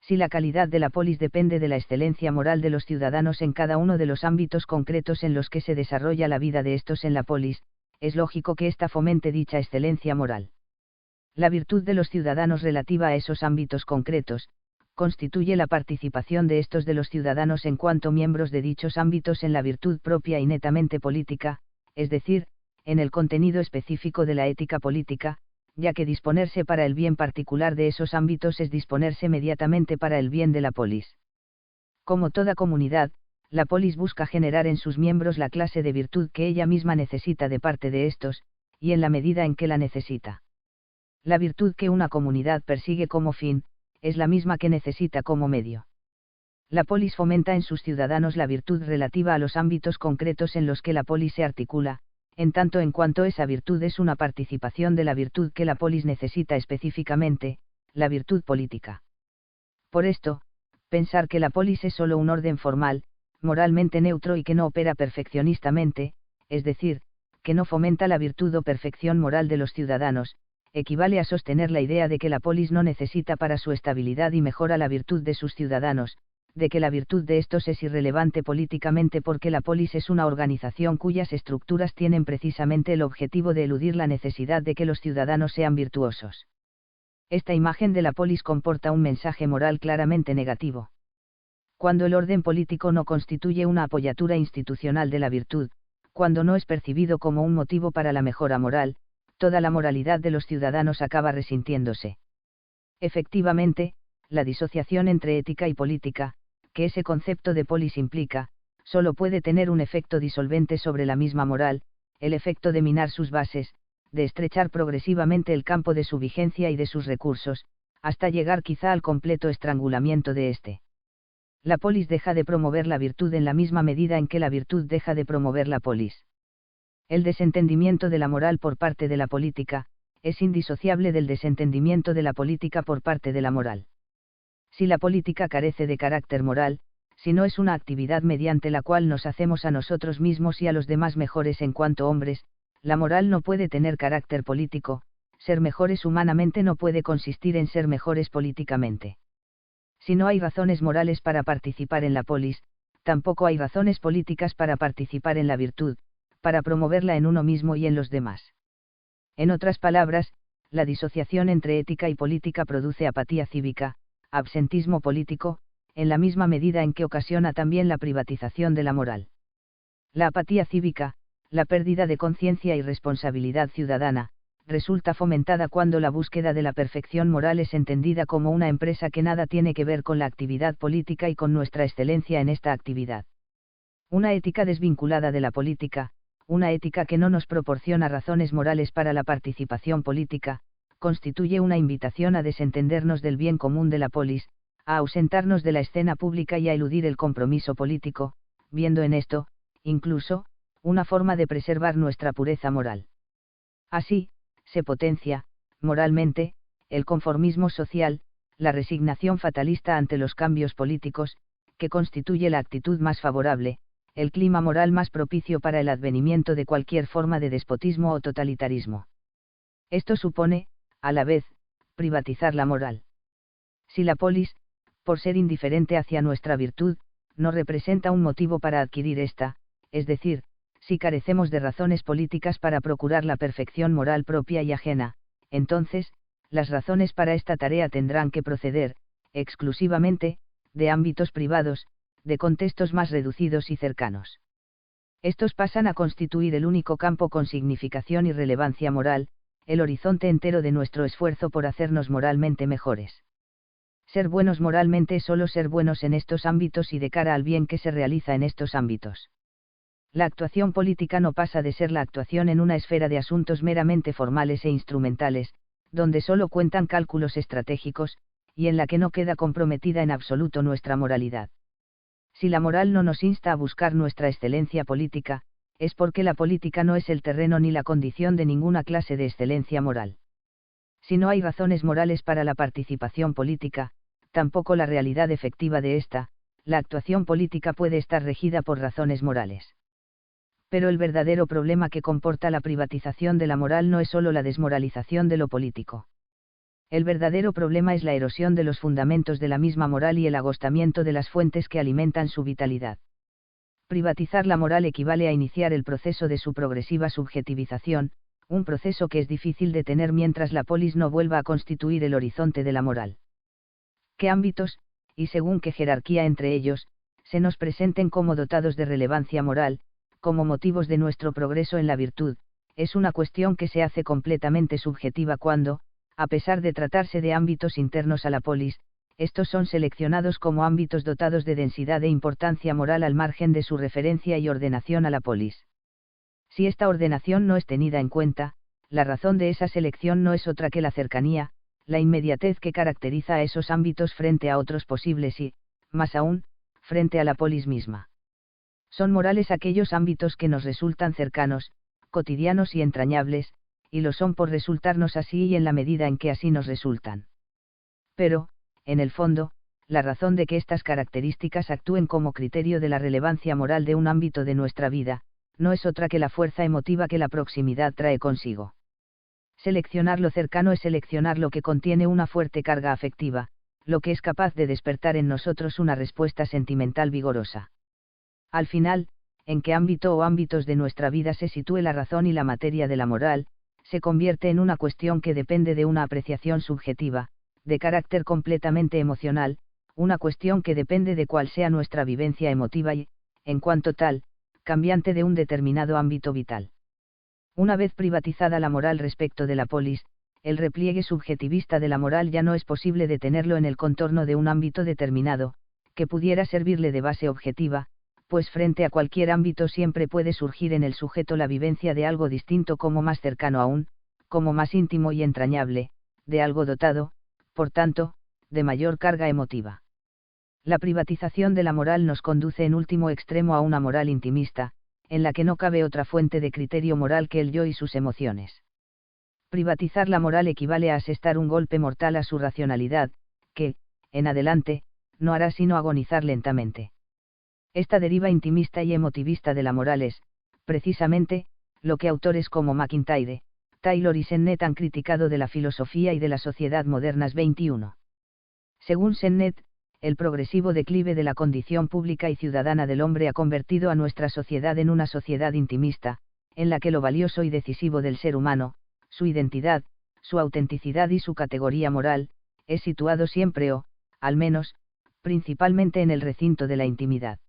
Si la calidad de la polis depende de la excelencia moral de los ciudadanos en cada uno de los ámbitos concretos en los que se desarrolla la vida de estos en la polis, es lógico que ésta fomente dicha excelencia moral. La virtud de los ciudadanos relativa a esos ámbitos concretos, constituye la participación de estos de los ciudadanos en cuanto miembros de dichos ámbitos en la virtud propia y netamente política, es decir, en el contenido específico de la ética política, ya que disponerse para el bien particular de esos ámbitos es disponerse mediatamente para el bien de la polis. Como toda comunidad, la polis busca generar en sus miembros la clase de virtud que ella misma necesita de parte de estos, y en la medida en que la necesita. La virtud que una comunidad persigue como fin, es la misma que necesita como medio. La polis fomenta en sus ciudadanos la virtud relativa a los ámbitos concretos en los que la polis se articula, en tanto en cuanto esa virtud es una participación de la virtud que la polis necesita específicamente, la virtud política. Por esto, pensar que la polis es solo un orden formal, moralmente neutro y que no opera perfeccionistamente, es decir, que no fomenta la virtud o perfección moral de los ciudadanos, equivale a sostener la idea de que la polis no necesita para su estabilidad y mejora la virtud de sus ciudadanos, de que la virtud de estos es irrelevante políticamente porque la polis es una organización cuyas estructuras tienen precisamente el objetivo de eludir la necesidad de que los ciudadanos sean virtuosos. Esta imagen de la polis comporta un mensaje moral claramente negativo. Cuando el orden político no constituye una apoyatura institucional de la virtud, cuando no es percibido como un motivo para la mejora moral, toda la moralidad de los ciudadanos acaba resintiéndose. Efectivamente, la disociación entre ética y política, que ese concepto de polis implica, solo puede tener un efecto disolvente sobre la misma moral, el efecto de minar sus bases, de estrechar progresivamente el campo de su vigencia y de sus recursos, hasta llegar quizá al completo estrangulamiento de éste. La polis deja de promover la virtud en la misma medida en que la virtud deja de promover la polis. El desentendimiento de la moral por parte de la política, es indisociable del desentendimiento de la política por parte de la moral. Si la política carece de carácter moral, si no es una actividad mediante la cual nos hacemos a nosotros mismos y a los demás mejores en cuanto hombres, la moral no puede tener carácter político, ser mejores humanamente no puede consistir en ser mejores políticamente. Si no hay razones morales para participar en la polis, tampoco hay razones políticas para participar en la virtud, para promoverla en uno mismo y en los demás. En otras palabras, la disociación entre ética y política produce apatía cívica, absentismo político, en la misma medida en que ocasiona también la privatización de la moral. La apatía cívica, la pérdida de conciencia y responsabilidad ciudadana, resulta fomentada cuando la búsqueda de la perfección moral es entendida como una empresa que nada tiene que ver con la actividad política y con nuestra excelencia en esta actividad. Una ética desvinculada de la política, una ética que no nos proporciona razones morales para la participación política, constituye una invitación a desentendernos del bien común de la polis, a ausentarnos de la escena pública y a eludir el compromiso político, viendo en esto, incluso, una forma de preservar nuestra pureza moral. Así, se potencia, moralmente, el conformismo social, la resignación fatalista ante los cambios políticos, que constituye la actitud más favorable, el clima moral más propicio para el advenimiento de cualquier forma de despotismo o totalitarismo. Esto supone, a la vez, privatizar la moral. Si la polis, por ser indiferente hacia nuestra virtud, no representa un motivo para adquirir esta, es decir, si carecemos de razones políticas para procurar la perfección moral propia y ajena, entonces, las razones para esta tarea tendrán que proceder, exclusivamente, de ámbitos privados, de contextos más reducidos y cercanos. Estos pasan a constituir el único campo con significación y relevancia moral, el horizonte entero de nuestro esfuerzo por hacernos moralmente mejores. Ser buenos moralmente es solo ser buenos en estos ámbitos y de cara al bien que se realiza en estos ámbitos. La actuación política no pasa de ser la actuación en una esfera de asuntos meramente formales e instrumentales, donde solo cuentan cálculos estratégicos, y en la que no queda comprometida en absoluto nuestra moralidad. Si la moral no nos insta a buscar nuestra excelencia política, es porque la política no es el terreno ni la condición de ninguna clase de excelencia moral. Si no hay razones morales para la participación política, tampoco la realidad efectiva de esta, la actuación política puede estar regida por razones morales. Pero el verdadero problema que comporta la privatización de la moral no es solo la desmoralización de lo político. El verdadero problema es la erosión de los fundamentos de la misma moral y el agostamiento de las fuentes que alimentan su vitalidad. Privatizar la moral equivale a iniciar el proceso de su progresiva subjetivización, un proceso que es difícil detener mientras la polis no vuelva a constituir el horizonte de la moral. ¿Qué ámbitos, y según qué jerarquía entre ellos, se nos presenten como dotados de relevancia moral, como motivos de nuestro progreso en la virtud, es una cuestión que se hace completamente subjetiva cuando, a pesar de tratarse de ámbitos internos a la polis, estos son seleccionados como ámbitos dotados de densidad e importancia moral al margen de su referencia y ordenación a la polis. Si esta ordenación no es tenida en cuenta, la razón de esa selección no es otra que la cercanía, la inmediatez que caracteriza a esos ámbitos frente a otros posibles y, más aún, frente a la polis misma. Son morales aquellos ámbitos que nos resultan cercanos, cotidianos y entrañables, y lo son por resultarnos así y en la medida en que así nos resultan. Pero, en el fondo, la razón de que estas características actúen como criterio de la relevancia moral de un ámbito de nuestra vida, no es otra que la fuerza emotiva que la proximidad trae consigo. Seleccionar lo cercano es seleccionar lo que contiene una fuerte carga afectiva, lo que es capaz de despertar en nosotros una respuesta sentimental vigorosa. Al final, en qué ámbito o ámbitos de nuestra vida se sitúe la razón y la materia de la moral, se convierte en una cuestión que depende de una apreciación subjetiva, de carácter completamente emocional, una cuestión que depende de cuál sea nuestra vivencia emotiva y, en cuanto tal, cambiante de un determinado ámbito vital. Una vez privatizada la moral respecto de la polis, el repliegue subjetivista de la moral ya no es posible detenerlo en el contorno de un ámbito determinado, que pudiera servirle de base objetiva, pues frente a cualquier ámbito siempre puede surgir en el sujeto la vivencia de algo distinto como más cercano aún, como más íntimo y entrañable, de algo dotado, por tanto, de mayor carga emotiva. La privatización de la moral nos conduce en último extremo a una moral intimista, en la que no cabe otra fuente de criterio moral que el yo y sus emociones. Privatizar la moral equivale a asestar un golpe mortal a su racionalidad, que, en adelante, no hará sino agonizar lentamente. Esta deriva intimista y emotivista de la moral es, precisamente, lo que autores como MacIntyre, Taylor y Sennett han criticado de la filosofía y de la sociedad modernas 21. Según Sennett, el progresivo declive de la condición pública y ciudadana del hombre ha convertido a nuestra sociedad en una sociedad intimista, en la que lo valioso y decisivo del ser humano, su identidad, su autenticidad y su categoría moral, es situado siempre o, al menos, principalmente en el recinto de la intimidad.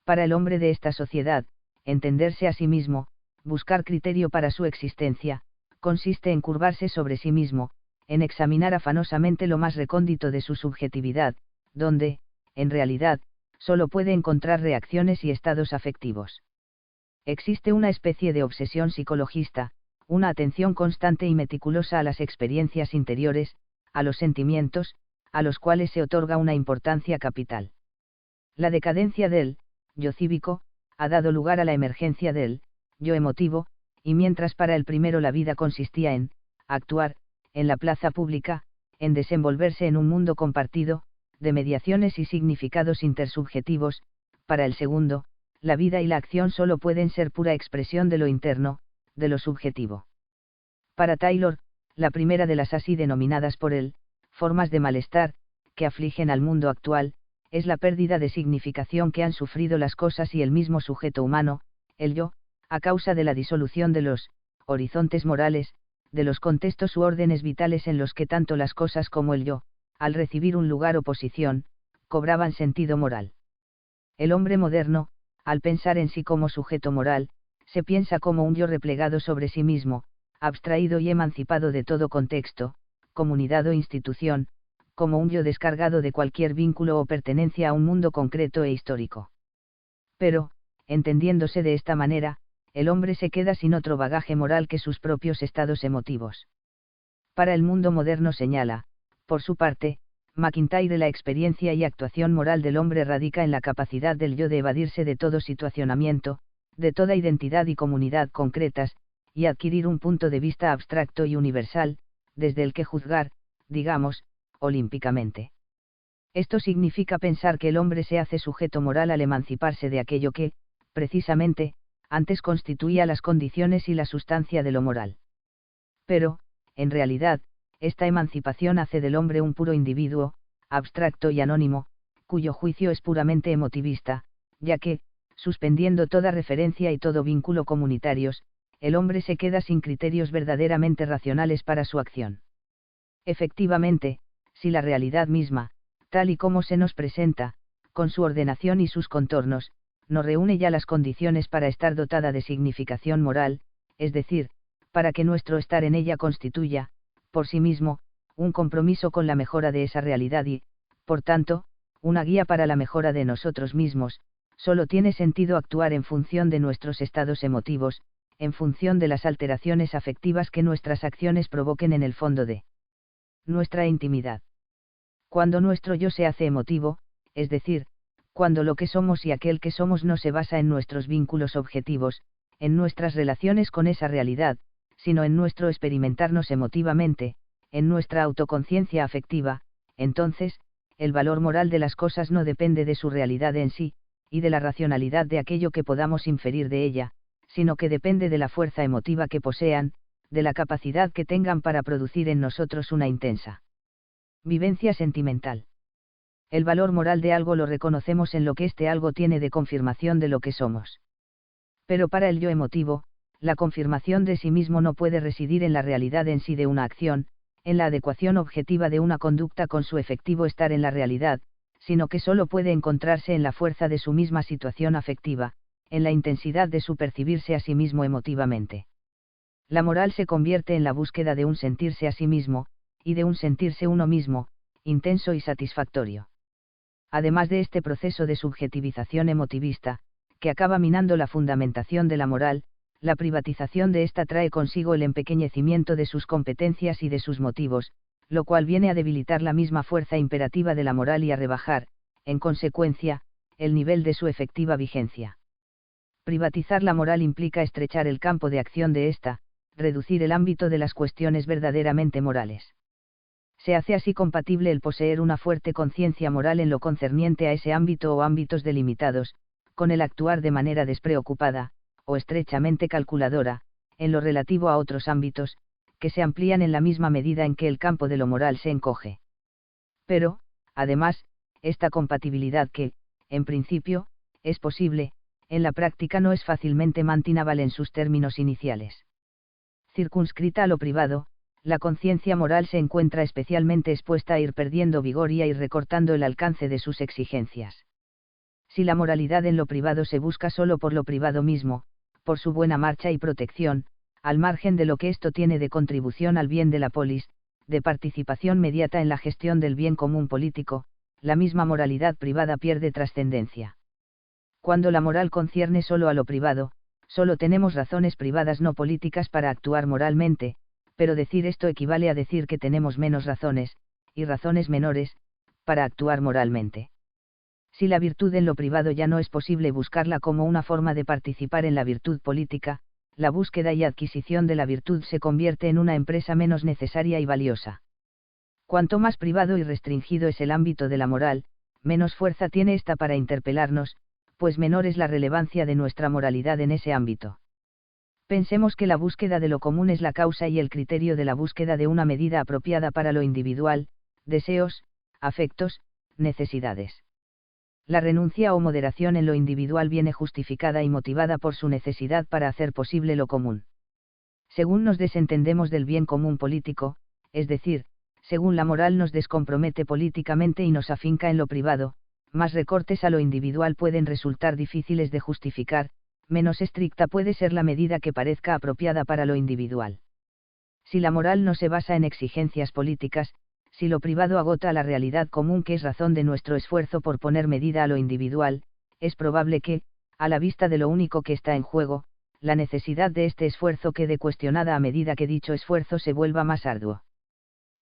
Para el hombre de esta sociedad, entenderse a sí mismo, buscar criterio para su existencia, consiste en curvarse sobre sí mismo, en examinar afanosamente lo más recóndito de su subjetividad, donde, en realidad, solo puede encontrar reacciones y estados afectivos. Existe una especie de obsesión psicologista, una atención constante y meticulosa a las experiencias interiores, a los sentimientos, a los cuales se otorga una importancia capital. La decadencia del yo cívico, ha dado lugar a la emergencia del yo emotivo, y mientras para el primero la vida consistía en actuar, en la plaza pública, en desenvolverse en un mundo compartido, de mediaciones y significados intersubjetivos, para el segundo, la vida y la acción solo pueden ser pura expresión de lo interno, de lo subjetivo. Para Taylor, la primera de las así denominadas por él, formas de malestar, que afligen al mundo actual, es la pérdida de significación que han sufrido las cosas y el mismo sujeto humano, el yo, a causa de la disolución de los horizontes morales, de los contextos u órdenes vitales en los que tanto las cosas como el yo, al recibir un lugar o posición, cobraban sentido moral. El hombre moderno, al pensar en sí como sujeto moral, se piensa como un yo replegado sobre sí mismo, abstraído y emancipado de todo contexto, comunidad o institución, como un yo descargado de cualquier vínculo o pertenencia a un mundo concreto e histórico. Pero, entendiéndose de esta manera, el hombre se queda sin otro bagaje moral que sus propios estados emotivos. Para el mundo moderno señala, por su parte, MacIntyre, la experiencia y actuación moral del hombre radica en la capacidad del yo de evadirse de todo situacionamiento, de toda identidad y comunidad concretas, y adquirir un punto de vista abstracto y universal, desde el que juzgar, digamos, olímpicamente. Esto significa pensar que el hombre se hace sujeto moral al emanciparse de aquello que, precisamente, antes constituía las condiciones y la sustancia de lo moral. Pero, en realidad, esta emancipación hace del hombre un puro individuo, abstracto y anónimo, cuyo juicio es puramente emotivista, ya que, suspendiendo toda referencia y todo vínculo comunitarios, el hombre se queda sin criterios verdaderamente racionales para su acción. Efectivamente, si la realidad misma, tal y como se nos presenta, con su ordenación y sus contornos, no reúne ya las condiciones para estar dotada de significación moral, es decir, para que nuestro estar en ella constituya, por sí mismo, un compromiso con la mejora de esa realidad y, por tanto, una guía para la mejora de nosotros mismos, solo tiene sentido actuar en función de nuestros estados emotivos, en función de las alteraciones afectivas que nuestras acciones provoquen en el fondo de nuestra intimidad. Cuando nuestro yo se hace emotivo, es decir, cuando lo que somos y aquel que somos no se basa en nuestros vínculos objetivos, en nuestras relaciones con esa realidad, sino en nuestro experimentarnos emotivamente, en nuestra autoconciencia afectiva, entonces, el valor moral de las cosas no depende de su realidad en sí, y de la racionalidad de aquello que podamos inferir de ella, sino que depende de la fuerza emotiva que posean, de la capacidad que tengan para producir en nosotros una intensa vivencia sentimental. El valor moral de algo lo reconocemos en lo que este algo tiene de confirmación de lo que somos. Pero para el yo emotivo, la confirmación de sí mismo no puede residir en la realidad en sí de una acción, en la adecuación objetiva de una conducta con su efectivo estar en la realidad, sino que solo puede encontrarse en la fuerza de su misma situación afectiva, en la intensidad de su percibirse a sí mismo emotivamente. La moral se convierte en la búsqueda de un sentirse a sí mismo, y de un sentirse uno mismo, intenso y satisfactorio. Además de este proceso de subjetivización emotivista, que acaba minando la fundamentación de la moral, la privatización de ésta trae consigo el empequeñecimiento de sus competencias y de sus motivos, lo cual viene a debilitar la misma fuerza imperativa de la moral y a rebajar, en consecuencia, el nivel de su efectiva vigencia. Privatizar la moral implica estrechar el campo de acción de ésta, reducir el ámbito de las cuestiones verdaderamente morales. Se hace así compatible el poseer una fuerte conciencia moral en lo concerniente a ese ámbito o ámbitos delimitados, con el actuar de manera despreocupada, o estrechamente calculadora, en lo relativo a otros ámbitos, que se amplían en la misma medida en que el campo de lo moral se encoge. Pero, además, esta compatibilidad que, en principio, es posible, en la práctica no es fácilmente mantinable en sus términos iniciales. Circunscrita a lo privado, la conciencia moral se encuentra especialmente expuesta a ir perdiendo vigor y a ir recortando el alcance de sus exigencias. Si la moralidad en lo privado se busca solo por lo privado mismo, por su buena marcha y protección, al margen de lo que esto tiene de contribución al bien de la polis, de participación mediata en la gestión del bien común político, la misma moralidad privada pierde trascendencia. Cuando la moral concierne solo a lo privado, solo tenemos razones privadas no políticas para actuar moralmente, pero decir esto equivale a decir que tenemos menos razones, y razones menores, para actuar moralmente. Si la virtud en lo privado ya no es posible buscarla como una forma de participar en la virtud política, la búsqueda y adquisición de la virtud se convierte en una empresa menos necesaria y valiosa. Cuanto más privado y restringido es el ámbito de la moral, menos fuerza tiene ésta para interpelarnos, pues menor es la relevancia de nuestra moralidad en ese ámbito. Pensemos que la búsqueda de lo común es la causa y el criterio de la búsqueda de una medida apropiada para lo individual, deseos, afectos, necesidades. La renuncia o moderación en lo individual viene justificada y motivada por su necesidad para hacer posible lo común. Según nos desentendemos del bien común político, es decir, según la moral nos descompromete políticamente y nos afinca en lo privado, más recortes a lo individual pueden resultar difíciles de justificar, menos estricta puede ser la medida que parezca apropiada para lo individual. Si la moral no se basa en exigencias políticas, si lo privado agota la realidad común que es razón de nuestro esfuerzo por poner medida a lo individual, es probable que, a la vista de lo único que está en juego, la necesidad de este esfuerzo quede cuestionada a medida que dicho esfuerzo se vuelva más arduo.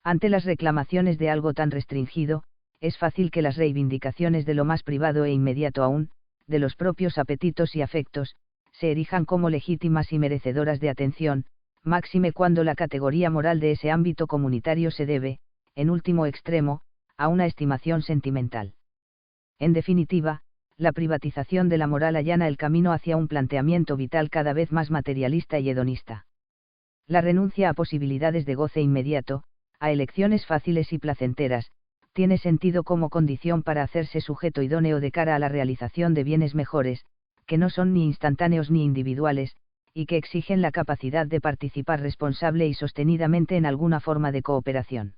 Ante las reclamaciones de algo tan restringido, es fácil que las reivindicaciones de lo más privado e inmediato aún, de los propios apetitos y afectos, se erijan como legítimas y merecedoras de atención, máxime cuando la categoría moral de ese ámbito comunitario se debe, en último extremo, a una estimación sentimental. En definitiva, la privatización de la moral allana el camino hacia un planteamiento vital cada vez más materialista y hedonista. La renuncia a posibilidades de goce inmediato, a elecciones fáciles y placenteras, tiene sentido como condición para hacerse sujeto idóneo de cara a la realización de bienes mejores, que no son ni instantáneos ni individuales, y que exigen la capacidad de participar responsable y sostenidamente en alguna forma de cooperación.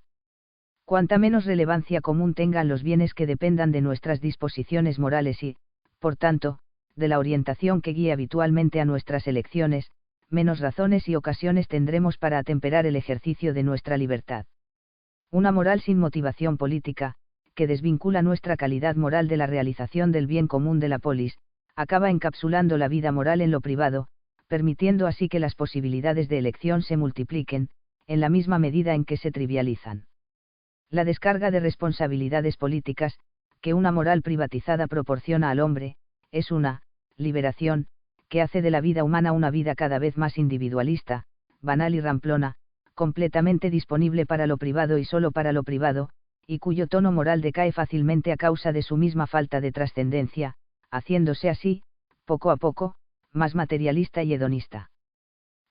Cuanta menos relevancia común tengan los bienes que dependan de nuestras disposiciones morales y, por tanto, de la orientación que guíe habitualmente a nuestras elecciones, menos razones y ocasiones tendremos para atemperar el ejercicio de nuestra libertad. Una moral sin motivación política, que desvincula nuestra calidad moral de la realización del bien común de la polis, acaba encapsulando la vida moral en lo privado, permitiendo así que las posibilidades de elección se multipliquen, en la misma medida en que se trivializan. La descarga de responsabilidades políticas, que una moral privatizada proporciona al hombre, es una liberación, que hace de la vida humana una vida cada vez más individualista, banal y ramplona, completamente disponible para lo privado y solo para lo privado, y cuyo tono moral decae fácilmente a causa de su misma falta de trascendencia, haciéndose así, poco a poco, más materialista y hedonista.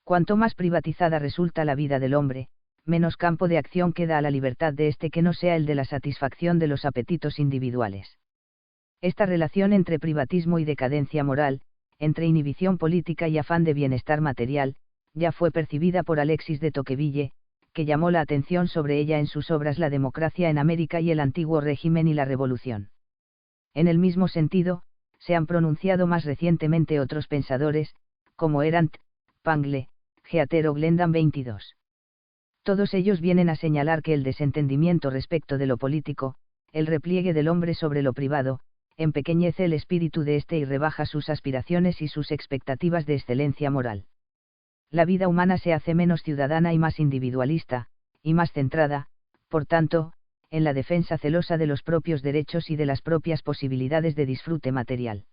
Cuanto más privatizada resulta la vida del hombre, menos campo de acción queda a la libertad de éste que no sea el de la satisfacción de los apetitos individuales. Esta relación entre privatismo y decadencia moral, entre inhibición política y afán de bienestar material, ya fue percibida por Alexis de Tocqueville, que llamó la atención sobre ella en sus obras La democracia en América y el antiguo régimen y la revolución. En el mismo sentido, se han pronunciado más recientemente otros pensadores, como Erant, Pangle, Geater o Glendam 22. Todos ellos vienen a señalar que el desentendimiento respecto de lo político, el repliegue del hombre sobre lo privado, empequeñece el espíritu de éste y rebaja sus aspiraciones y sus expectativas de excelencia moral. La vida humana se hace menos ciudadana y más individualista, y más centrada, por tanto, en la defensa celosa de los propios derechos y de las propias posibilidades de disfrute material.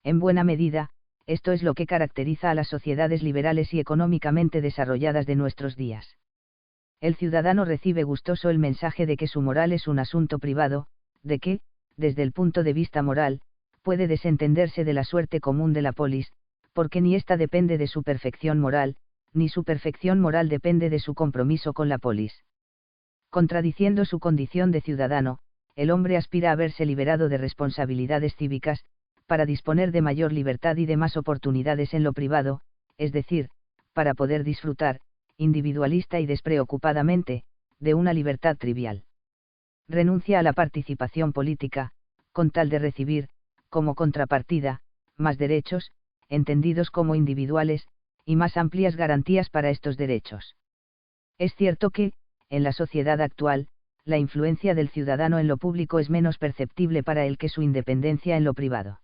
En buena medida, esto es lo que caracteriza a las sociedades liberales y económicamente desarrolladas de nuestros días. El ciudadano recibe gustoso el mensaje de que su moral es un asunto privado, de que, desde el punto de vista moral, puede desentenderse de la suerte común de la polis, porque ni ésta depende de su perfección moral, ni su perfección moral depende de su compromiso con la polis. Contradiciendo su condición de ciudadano, el hombre aspira a verse liberado de responsabilidades cívicas, para disponer de mayor libertad y de más oportunidades en lo privado, es decir, para poder disfrutar, individualista y despreocupadamente, de una libertad trivial. Renuncia a la participación política, con tal de recibir, como contrapartida, más derechos, entendidos como individuales, y más amplias garantías para estos derechos. Es cierto que, en la sociedad actual, la influencia del ciudadano en lo público es menos perceptible para él que su independencia en lo privado.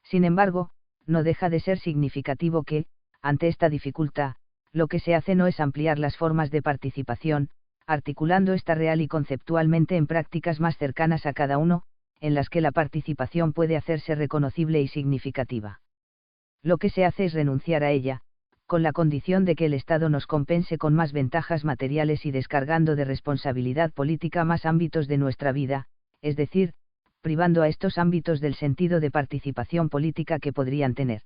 Sin embargo, no deja de ser significativo que, ante esta dificultad, lo que se hace no es ampliar las formas de participación, articulando esta real y conceptualmente en prácticas más cercanas a cada uno, en las que la participación puede hacerse reconocible y significativa. Lo que se hace es renunciar a ella, con la condición de que el Estado nos compense con más ventajas materiales y descargando de responsabilidad política más ámbitos de nuestra vida, es decir, privando a estos ámbitos del sentido de participación política que podrían tener.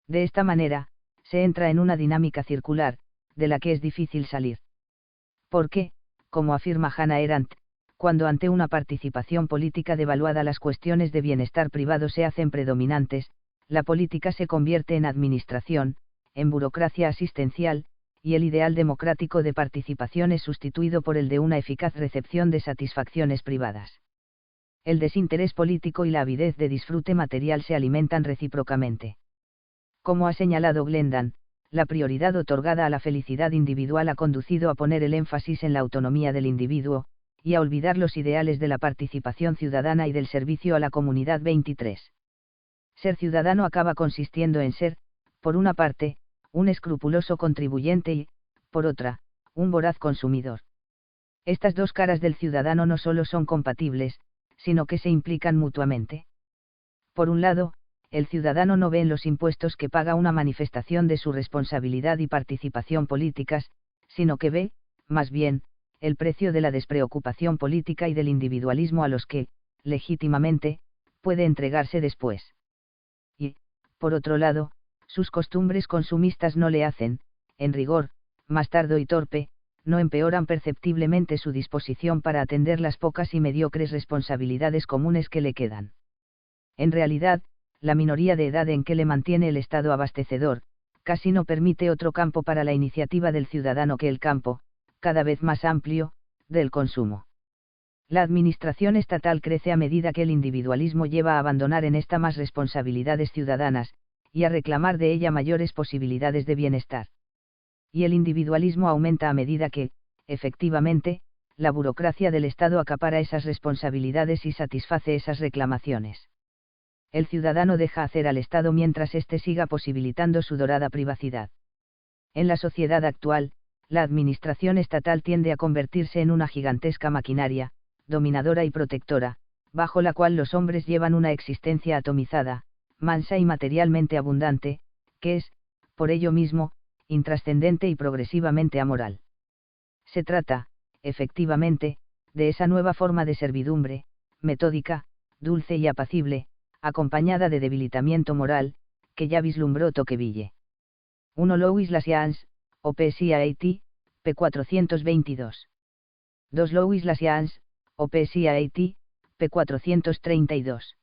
De esta manera, se entra en una dinámica circular, de la que es difícil salir. Porque, como afirma Hannah Arendt, cuando ante una participación política devaluada las cuestiones de bienestar privado se hacen predominantes, la política se convierte en administración, en burocracia asistencial, y el ideal democrático de participación es sustituido por el de una eficaz recepción de satisfacciones privadas. El desinterés político y la avidez de disfrute material se alimentan recíprocamente. Como ha señalado Glendan, la prioridad otorgada a la felicidad individual ha conducido a poner el énfasis en la autonomía del individuo, y a olvidar los ideales de la participación ciudadana y del servicio a la comunidad. 23. Ser ciudadano acaba consistiendo en ser, por una parte, un escrupuloso contribuyente y, por otra, un voraz consumidor. Estas dos caras del ciudadano no solo son compatibles, sino que se implican mutuamente. Por un lado, el ciudadano no ve en los impuestos que paga una manifestación de su responsabilidad y participación políticas, sino que ve, más bien, el precio de la despreocupación política y del individualismo a los que, legítimamente, puede entregarse después. Y, por otro lado, sus costumbres consumistas no le hacen, en rigor, más tardo y torpe, no empeoran perceptiblemente su disposición para atender las pocas y mediocres responsabilidades comunes que le quedan. En realidad, la minoría de edad en que le mantiene el Estado abastecedor, casi no permite otro campo para la iniciativa del ciudadano que el campo, cada vez más amplio, del consumo. La administración estatal crece a medida que el individualismo lleva a abandonar en esta más responsabilidades ciudadanas, y a reclamar de ella mayores posibilidades de bienestar. Y el individualismo aumenta a medida que, efectivamente, la burocracia del Estado acapara esas responsabilidades y satisface esas reclamaciones. El ciudadano deja hacer al Estado mientras éste siga posibilitando su dorada privacidad. En la sociedad actual, la administración estatal tiende a convertirse en una gigantesca maquinaria, dominadora y protectora, bajo la cual los hombres llevan una existencia atomizada, mansa y materialmente abundante, que es, por ello mismo, intrascendente y progresivamente amoral. Se trata, efectivamente, de esa nueva forma de servidumbre, metódica, dulce y apacible, acompañada de debilitamiento moral, que ya vislumbró Tocqueville. 1 Louis Lassians, OPSIAT, p. 422. 2 Louis Lassians, OPSIAT, p. 432.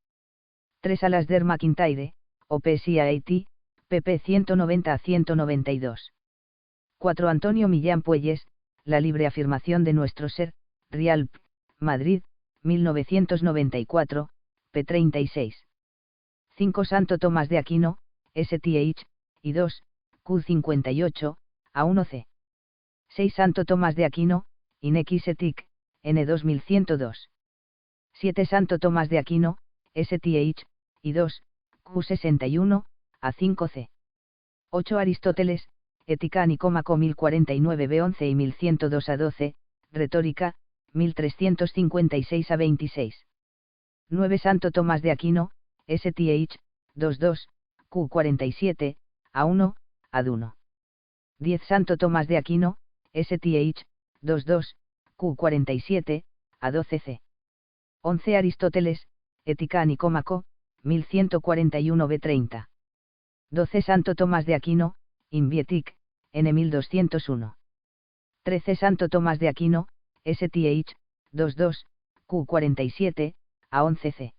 3 Alasdair MacIntyre, OPSIAT, pp. 190 a 192. 4 Antonio Millán Puelles, La libre afirmación de nuestro ser, Rialp, Madrid, 1994, p. 36. 5 Santo Tomás de Aquino, STH, y 2, Q58, A1C. 6 Santo Tomás de Aquino, INEXETIC, N 2102. 7 Santo Tomás de Aquino, STH, y 2, Q61, A5C. 8 Aristóteles, Ética Nicómaco 1049b11 y 1102 a 12, Retórica, 1356 a 26. 9 Santo Tomás de Aquino, STH, 22, Q47, A1, Ad1. 10 Santo Tomás de Aquino, STH, 22, Q47, A12C. 11 Aristóteles, Ética Nicómaco, 1141b30. 12 Santo Tomás de Aquino, Invietic, N 1201. 13 Santo Tomás de Aquino, STH, 22, Q47, A11C.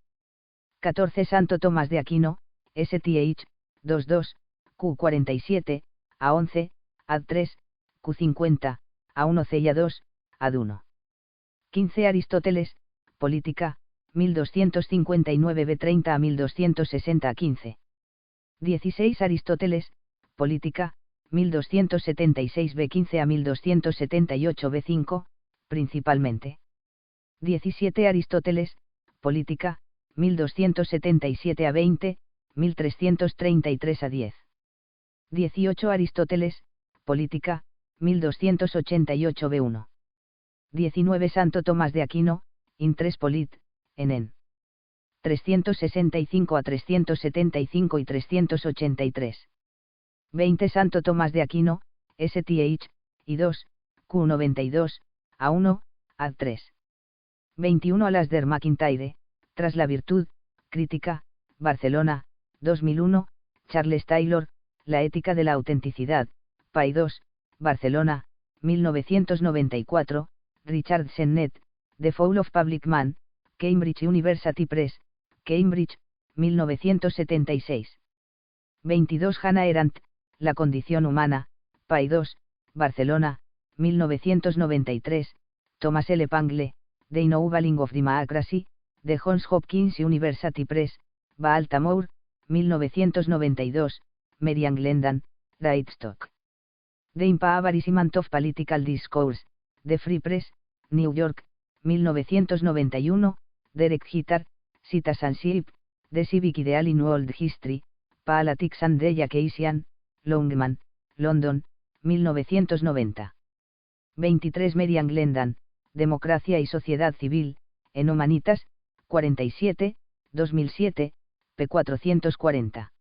14 Santo Tomás de Aquino, STH, 22, Q47, A11, Ad3, Q50, A1C y A2, Ad1. 15 Aristóteles, Política, 1259b30 a 1260 a 15. 16 Aristóteles, Política, 1276b15 a 1278b5, principalmente. 17 Aristóteles, Política, 1277 a 20, 1333 a 10. 18 Aristóteles, Política, 1288b1. 19 Santo Tomás de Aquino, Intres Polit, en 365 a 375 y 383. 20 Santo Tomás de Aquino, STH, y 2, Q92, A1, Ad3. 21 Alasdair MacIntyre, Tras la virtud, Crítica, Barcelona, 2001, Charles Taylor, La ética de la autenticidad, Pay 2, Barcelona, 1994, Richard Sennett, The Fall of Public Man, Cambridge University Press, Cambridge, 1976. 22 Hannah Arendt, La condición humana, Paidós, Barcelona, 1993, Thomas L. Pangle, The Innovating of Democracy, de Johns Hopkins University Press, Baltimore, 1992, Merian Glendon, Rightstock. The Empowerment of Political Discourse, The Free Press, New York, 1991, Derek Jeter, Citizenship, The Civic Ideal in World History, Politics and Education, Longman, London, 1990. 23 Merian Glendon, Democracia y Sociedad Civil, en Humanitas, 47, 2007, p. 440.